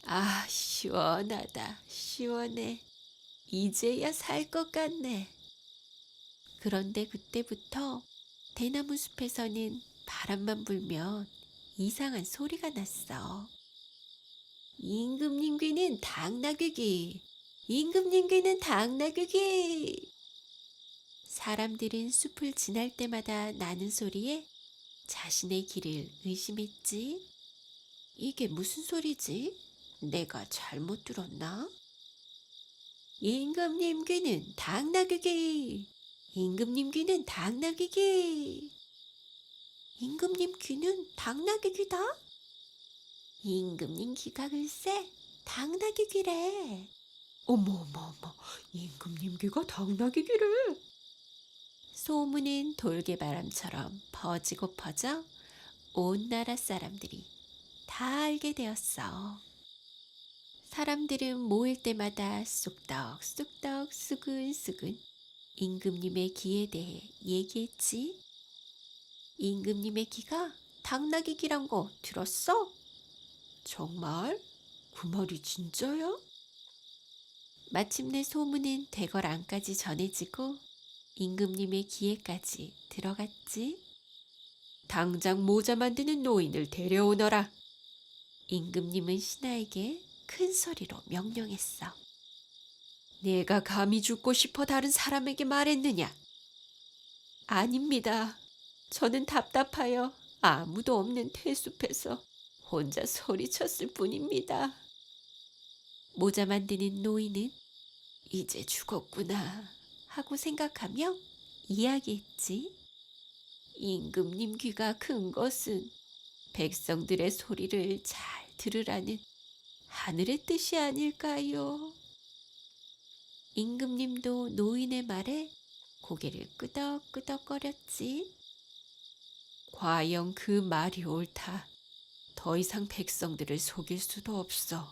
아, 시원하다, 시원해. 이제야 살 것 같네. 그런데 그때부터 대나무 숲에서는 바람만 불면 이상한 소리가 났어. 임금님 귀는 당나귀 귀! 임금님 귀는 당나귀 귀! 사람들은 숲을 지날 때마다 나는 소리에 자신의 귀를 의심했지. 이게 무슨 소리지? 내가 잘못 들었나? 임금님 귀는 당나귀 귀! 임금님 귀는 당나귀 귀! 임금님 귀는 당나귀 귀다? 임금님 귀가 글쎄 당나귀 귀래. 어머 어머 어머, 임금님 귀가 당나귀 귀래. 소문은 돌개바람처럼 퍼지고 퍼져 온 나라 사람들이 다 알게 되었어. 사람들은 모일 때마다 쑥덕쑥덕 수근수근 임금님의 귀에 대해 얘기했지. 임금님의 귀가 당나귀 귀란 거 들었어? 정말? 그 말이 진짜야? 마침내 소문은 대궐 안까지 전해지고 임금님의 귀에까지 들어갔지. 당장 모자 만드는 노인을 데려오너라. 임금님은 신하에게 큰 소리로 명령했어. 내가 감히 죽고 싶어 다른 사람에게 말했느냐? 아닙니다. 저는 답답하여 아무도 없는 퇴숲에서 혼자 소리쳤을 뿐입니다. 모자 만드는 노인은 이제 죽었구나 하고 생각하며 이야기했지. 임금님 귀가 큰 것은 백성들의 소리를 잘 들으라는 하늘의 뜻이 아닐까요? 임금님도 노인의 말에 고개를 끄덕끄덕거렸지. 과연 그 말이 옳다. 더 이상 백성들을 속일 수도 없어.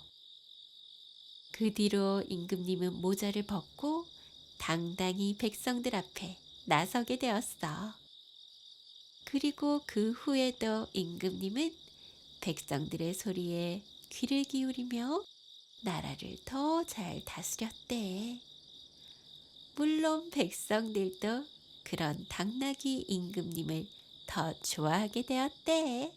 그 뒤로 임금님은 모자를 벗고 당당히 백성들 앞에 나서게 되었어. 그리고 그 후에도 임금님은 백성들의 소리에 귀를 기울이며 나라를 더 잘 다스렸대. 물론 백성들도 그런 당나귀 임금님을 더 좋아하게 되었대.